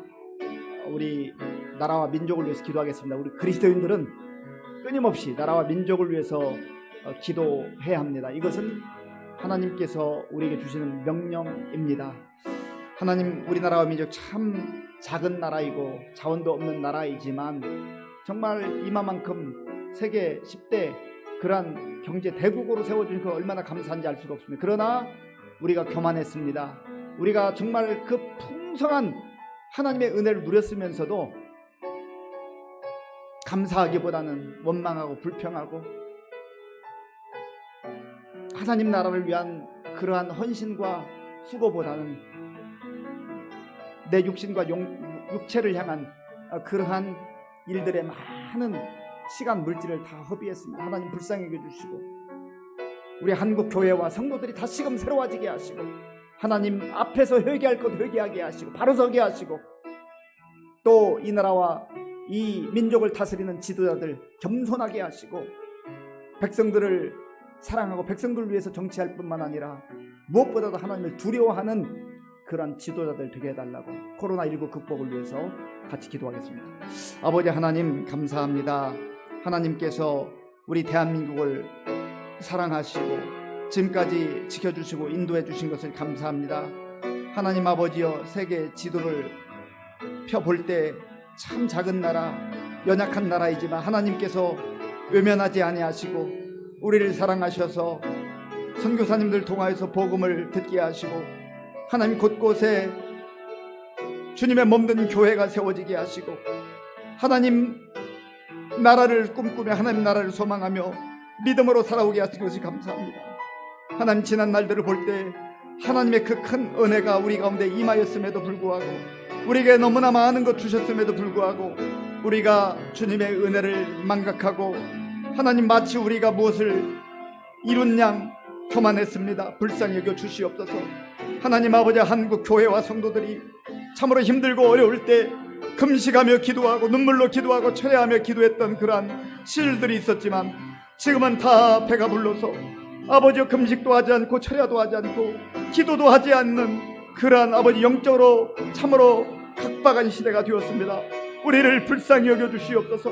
우리 나라와 민족을 위해서 기도하겠습니다. 우리 그리스도인들은 끊임없이 나라와 민족을 위해서 기도해야 합니다. 이것은 하나님께서 우리에게 주시는 명령입니다. 하나님, 우리나라와 민족 참 작은 나라이고 자원도 없는 나라이지만 정말 이마만큼 세계 10대 그러한 경제 대국으로 세워준 그 얼마나 감사한지 알 수가 없습니다. 그러나 우리가 교만했습니다. 우리가 정말 그 풍성한 하나님의 은혜를 누렸으면서도 감사하기보다는 원망하고 불평하고 하나님 나라를 위한 그러한 헌신과 수고보다는 내 육신과 육체를 향한 그러한 일들에 많은 시간 물질을 다 허비했습니다. 하나님 불쌍히 여겨주시고 우리 한국 교회와 성도들이 다시금 새로워지게 하시고 하나님 앞에서 회개할 것 회개하게 하시고 바로 서게 하시고 또 이 나라와 이 민족을 다스리는 지도자들 겸손하게 하시고 백성들을 사랑하고 백성들을 위해서 정치할 뿐만 아니라 무엇보다도 하나님을 두려워하는 그런 지도자들 되게 해달라고 코로나19 극복을 위해서 같이 기도하겠습니다. 아버지 하나님, 감사합니다. 하나님께서 우리 대한민국을 사랑하시고 지금까지 지켜주시고 인도해 주신 것을 감사합니다. 하나님 아버지여, 세계 지도를 펴볼 때 참 작은 나라, 연약한 나라이지만 하나님께서 외면하지 아니하시고 우리를 사랑하셔서 선교사님들 통하여서 복음을 듣게 하시고 하나님 곳곳에 주님의 몸된 교회가 세워지게 하시고 하나님 나라를 꿈꾸며 하나님 나라를 소망하며 믿음으로 살아오게 하신 것이 감사합니다. 하나님, 지난 날들을 볼 때 하나님의 그 큰 은혜가 우리 가운데 임하였음에도 불구하고 우리에게 너무나 많은 것 주셨음에도 불구하고 우리가 주님의 은혜를 망각하고 하나님 마치 우리가 무엇을 이룬 양 교만했습니다. 불쌍히 여겨 주시옵소서. 하나님 아버지, 한국 교회와 성도들이 참으로 힘들고 어려울 때 금식하며 기도하고 눈물로 기도하고 철회하며 기도했던 그러한 시일들이 있었지만 지금은 다 배가 불러서 아버지 금식도 하지 않고 철야도 하지 않고 기도도 하지 않는 그러한 아버지 영적으로 참으로 각박한 시대가 되었습니다. 우리를 불쌍히 여겨주시옵소서.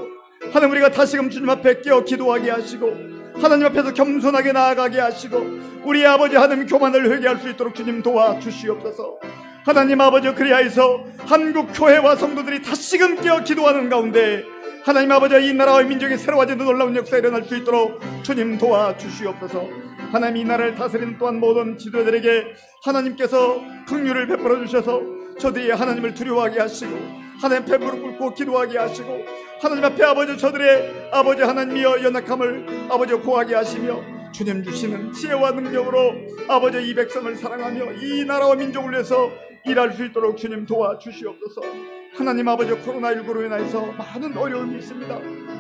하나님, 우리가 다시금 주님 앞에 깨어 기도하게 하시고 하나님 앞에서 겸손하게 나아가게 하시고 우리 아버지 하나님 교만을 회개할 수 있도록 주님 도와주시옵소서. 하나님 아버지, 그리하여서 한국 교회와 성도들이 다시금 깨어 기도하는 가운데 하나님 아버지, 이 나라와 민족이 새로워지는 놀라운 역사가 일어날 수 있도록 주님 도와주시옵소서. 하나님, 이 나라를 다스리는 또한 모든 지도자들에게 하나님께서 긍휼을 베풀어 주셔서 저들이 하나님을 두려워하게 하시고 하나님 앞에 무릎 꿇고 기도하게 하시고 하나님 앞에 아버지, 저들의 아버지 하나님이여 연약함을 아버지 고하게 하시며 주님 주시는 지혜와 능력으로 아버지 이 백성을 사랑하며 이 나라와 민족을 위해서 일할 수 있도록 주님 도와주시옵소서. 하나님 아버지, 코로나19로 인해서 많은 어려움이 있습니다.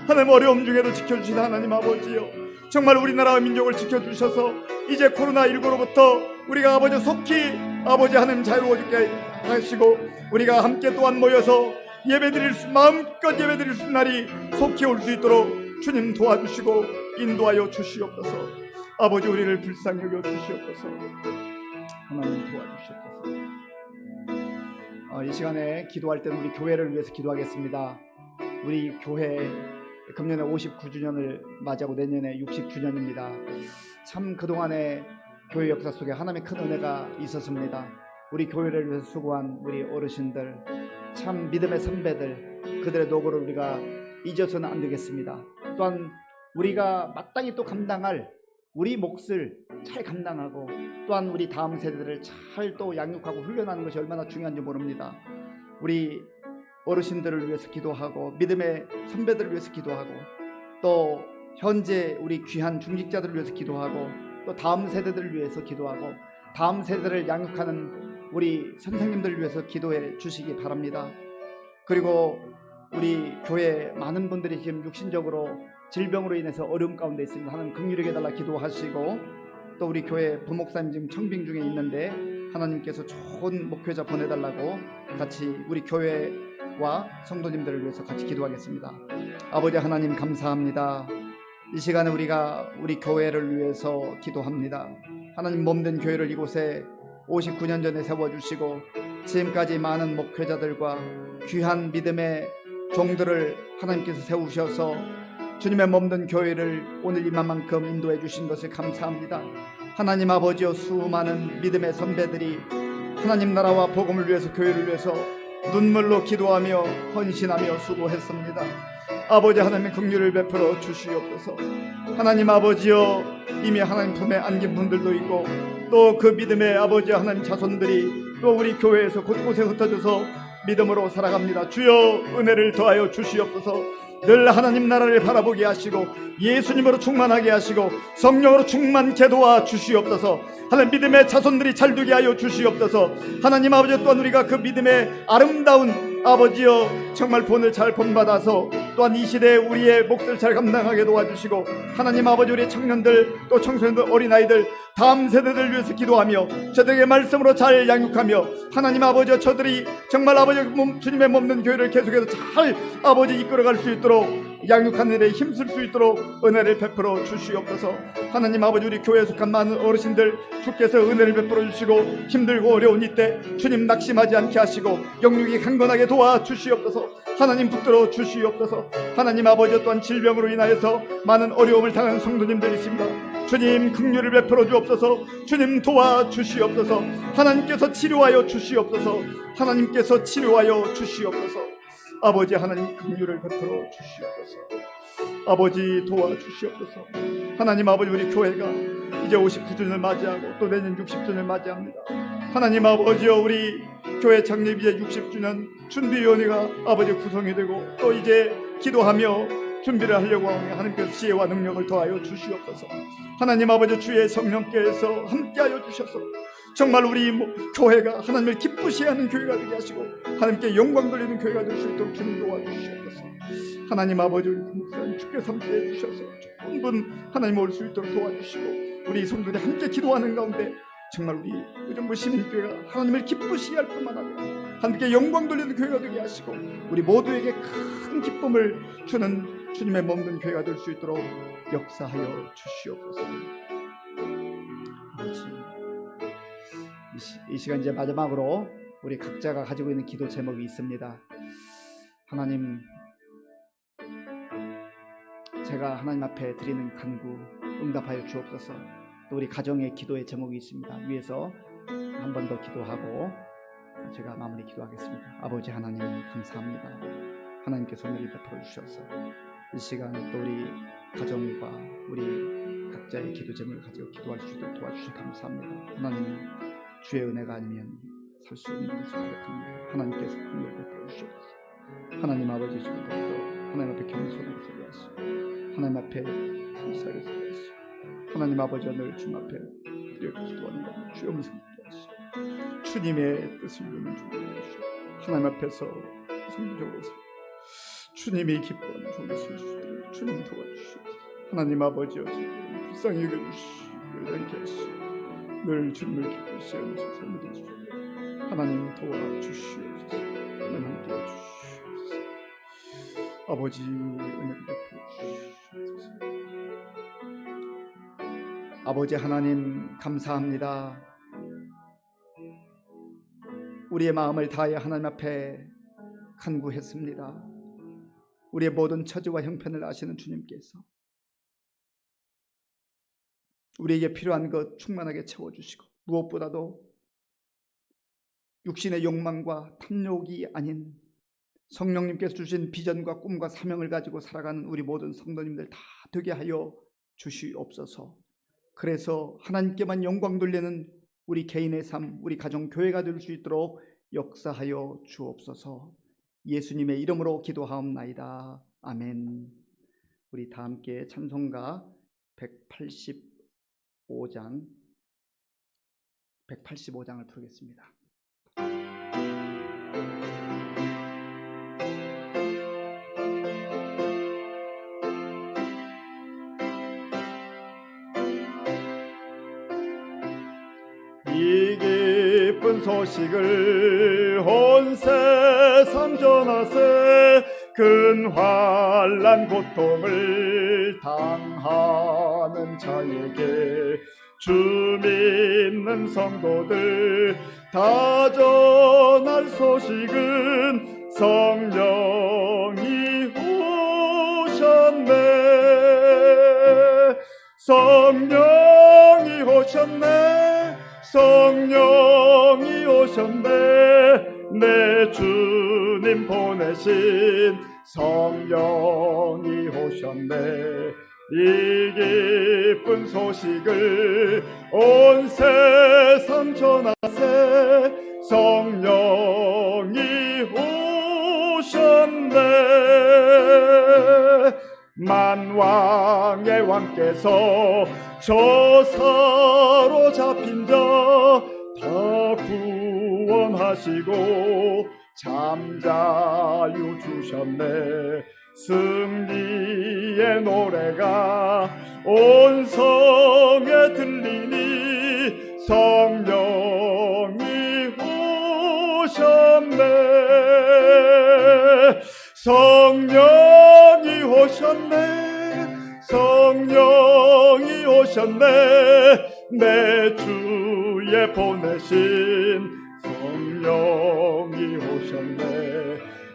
하나님, 어려움 중에도 지켜주신 하나님 아버지요, 정말 우리나라와 민족을 지켜주셔서 이제 코로나19로부터 우리가 아버지 속히 아버지 하나님 자유로워지게 하시고 우리가 함께 또한 모여서 마음껏 예배드릴 수 있는 날이 속히 올 수 있도록 주님 도와주시고 인도하여 주시옵소서. 아버지, 우리를 불쌍히 여겨 주시옵소서. 하나님 도와주시옵소서. 이 시간에 기도할 때는 우리 교회를 위해서 기도하겠습니다. 우리 교회 금년에 59주년을 맞이하고 내년에 60주년입니다. 참 그동안에 교회 역사 속에 하나님의 큰 은혜가 있었습니다. 우리 교회를 위해서 수고한 우리 어르신들, 참 믿음의 선배들, 그들의 노고를 우리가 잊어서는 안 되겠습니다. 또한 우리가 마땅히 또 감당할 우리 몫을 잘 감당하고 또한 우리 다음 세대들을 잘 또 양육하고 훈련하는 것이 얼마나 중요한지 모릅니다. 우리 어르신들을 위해서 기도하고 믿음의 선배들을 위해서 기도하고 또 현재 우리 귀한 중직자들을 위해서 기도하고 또 다음 세대들을 위해서 기도하고 다음 세대를 양육하는 우리 선생님들을 위해서 기도해 주시기 바랍니다. 그리고 우리 교회 많은 분들이 지금 육신적으로 질병으로 인해서 어려움 가운데 있습니다. 하나님 긍휼히 여겨달라 기도하시고 또 우리 교회 부목사님 지금 청빙 중에 있는데 하나님께서 좋은 목회자 보내달라고 같이 우리 교회와 성도님들을 위해서 같이 기도하겠습니다. 아버지 하나님, 감사합니다. 이 시간에 우리가 우리 교회를 위해서 기도합니다. 하나님, 몸된 교회를 이곳에 59년 전에 세워주시고 지금까지 많은 목회자들과 귀한 믿음의 종들을 하나님께서 세우셔서 주님의 몸된 교회를 오늘 이만큼 인도해 주신 것을 감사합니다. 하나님 아버지여, 수많은 믿음의 선배들이 하나님 나라와 복음을 위해서, 교회를 위해서 눈물로 기도하며 헌신하며 수고했습니다. 아버지 하나님의 긍휼을 베풀어 주시옵소서. 하나님 아버지여, 이미 하나님 품에 안긴 분들도 있고 또 그 믿음의 아버지 하나님 자손들이 또 우리 교회에서 곳곳에 흩어져서 믿음으로 살아갑니다. 주여, 은혜를 더하여 주시옵소서. 늘 하나님 나라를 바라보게 하시고 예수님으로 충만하게 하시고 성령으로 충만케 도와 주시옵소서. 하나님, 믿음의 자손들이 잘되게 하여 주시옵소서. 하나님 아버지, 또한 우리가 그 믿음의 아름다운 아버지여 정말 본을 잘 본받아서 또한 이 시대에 우리의 몫을 잘 감당하게 도와주시고 하나님 아버지, 우리 청년들 또 청소년들 어린아이들 다음 세대들 위해서 기도하며 저들에게 말씀으로 잘 양육하며 하나님 아버지, 저들이 정말 아버지 주님의 몸된 교회를 계속해서 잘 아버지 이끌어갈 수 있도록 양육하는 일에 힘쓸 수 있도록 은혜를 베풀어 주시옵소서. 하나님 아버지, 우리 교회에 속한 많은 어르신들 주께서 은혜를 베풀어 주시고 힘들고 어려운 이때 주님 낙심하지 않게 하시고 영육이 강건하게 도와 주시옵소서. 하나님 붙들어 주시옵소서. 하나님 아버지, 또한 질병으로 인하여서 많은 어려움을 당한 성도님들이 있습니다. 주님 긍휼을 베풀어 주옵소서. 주님 도와 주시옵소서. 하나님께서 치료하여 주시옵소서. 하나님께서 치료하여 주시옵소서. 아버지 하나님, 긍휼을 베풀어 주시옵소서. 아버지 도와주시옵소서. 하나님 아버지, 우리 교회가 이제 59주년을 맞이하고 또 내년 60주년을 맞이합니다. 하나님 아버지여, 우리 교회 창립 이제 60주년 준비위원회가 아버지 구성이 되고 또 이제 기도하며 준비를 하려고 하오니 하나님께서 지혜와 능력을 더하여 주시옵소서. 하나님 아버지, 주의 성령께서 함께하여 주셔서 정말 우리 교회가 하나님을 기쁘시게 하는 교회가 되게 하시고 하나님께 영광 돌리는 교회가 될 수 있도록 주님 도와주시옵소서. 하나님 아버지, 우리 목사님 주께서 함께해 주셔서 좋은 분 하나님 올 수 있도록 도와주시고 우리 성도들이 함께 기도하는 가운데 정말 우리 의정부 시민교회가 하나님을 기쁘시게 할 뿐만 아니라 하나님께 영광 돌리는 교회가 되게 하시고 우리 모두에게 큰 기쁨을 주는 주님의 몸된 교회가 될 수 있도록 역사하여 주시옵소서. 이 시간 이제 마지막으로 우리 각자가 가지고 있는 기도 제목이 있습니다. 하나님, 제가 하나님 앞에 드리는 간구 응답하여 주옵소서. 또 우리 가정의 기도의 제목이 있습니다. 위에서 한 번 더 기도하고 제가 마무리 기도하겠습니다. 아버지 하나님 감사합니다. 하나님께서 은혜를 베풀어 주셔서 이 시간 또 우리 가정과 우리 각자의 기도 제목을 가지고 기도할 수 있도록 도와주셔서 감사합니다. 하나님 주의 은혜가 아니면 살 수 없는 것을 고백합니다. 하나님께서 은혜를 베풀어 주셔서 하나님 아버지 주님도 하나님 앞에 겸손하게 소리하시고 하나님 앞에 감사하게 소리하시고 하나님 아버지와 늘 주님 앞에 드려 기도하는 것 주의 음성 기도하시고 주님의 뜻을 이루는 주님 되시고 하나님 앞에서 성적으로 주님이 기뻐하는 종이 되시도록 주님 도와주시옵소서. 하나님 아버지여 지금 불쌍히 여겨주시고 열량케 하시고 늘 주님을 기쁘시게 하는 삶을 되시도록 하나님 도와주시옵소서. 하나님 함께 해주시옵소서. 아버지 은혜를 베풀어 주시옵소서. 아버지 하나님 감사합니다. 우리의 마음을 다하여 하나님 앞에 간구했습니다. 우리의 모든 처지와 형편을 아시는 주님께서 우리에게 필요한 것 충만하게 채워주시고 무엇보다도 육신의 욕망과 탐욕이 아닌 성령님께서 주신 비전과 꿈과 사명을 가지고 살아가는 우리 모든 성도님들 다 되게 하여 주시옵소서. 그래서 하나님께만 영광 돌리는 우리 개인의 삶, 우리 가정, 교회가 될 수 있도록 역사하여 주옵소서. 예수님의 이름으로 기도하옵나이다. 아멘. 우리 다 함께 찬송가 185장을 부르겠습니다. 이 기쁜 소식을 온 세상 전하세. 큰 환난 고통을 당하는 자에게 주 믿는 성도들 다 전할 소식은 성령이 오셨네. 성령이 오셨네. 성령이 오셨네. 내 주님 보내신 성령이 오셨네. 이 기쁜 소식을 온 세상 전하세. 성령이 오셨네. 만왕의 왕께서 저 사로잡힌 자 다 구원하시고 잠자유 주셨네. 승리의 노래가 온 성에 들리니 성령이 오셨네. 성령이 오셨네. 성령이 오셨네. 내 주에 보내신 성령이 오셨네.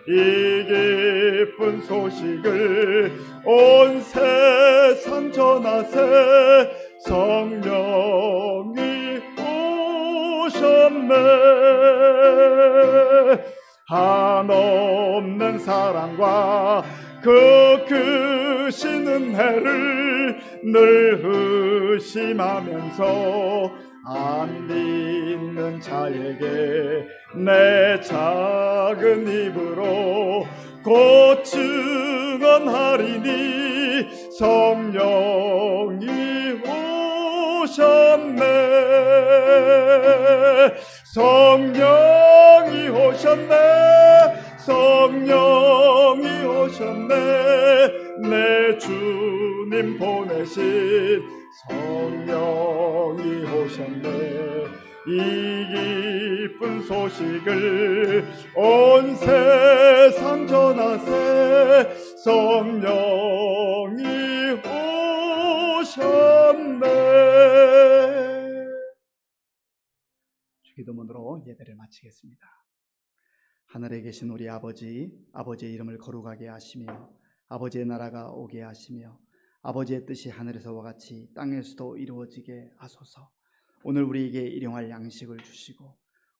이 기쁜 소식을 온 세상 전하세. 성령이 오셨네. 한없는 사랑과 그 크신 은혜를 늘 의심하면서 안 믿는 자에게 내 작은 입으로 곧 증언하리니 성령이 오셨네. 성령이 오셨네. 성령이 오셨네. 내 주님 보내신 성령이 오셨네. 이 기쁜 소식을 온 세상 전하세. 성령이 오셨네. 기도문으로 예배를 마치겠습니다. 하늘에 계신 우리 아버지, 아버지의 이름을 거룩하게 하시며 아버지의 나라가 오게 하시며 아버지의 뜻이 하늘에서와 같이 땅에서도 이루어지게 하소서. 오늘 우리에게 일용할 양식을 주시고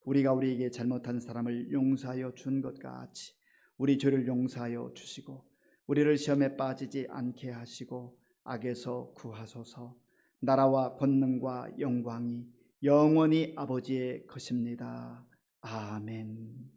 우리가 우리에게 잘못한 사람을 용서하여 준 것 같이 우리 죄를 용서하여 주시고 우리를 시험에 빠지지 않게 하시고 악에서 구하소서. 나라와 권능과 영광이 영원히 아버지의 것입니다. 아멘.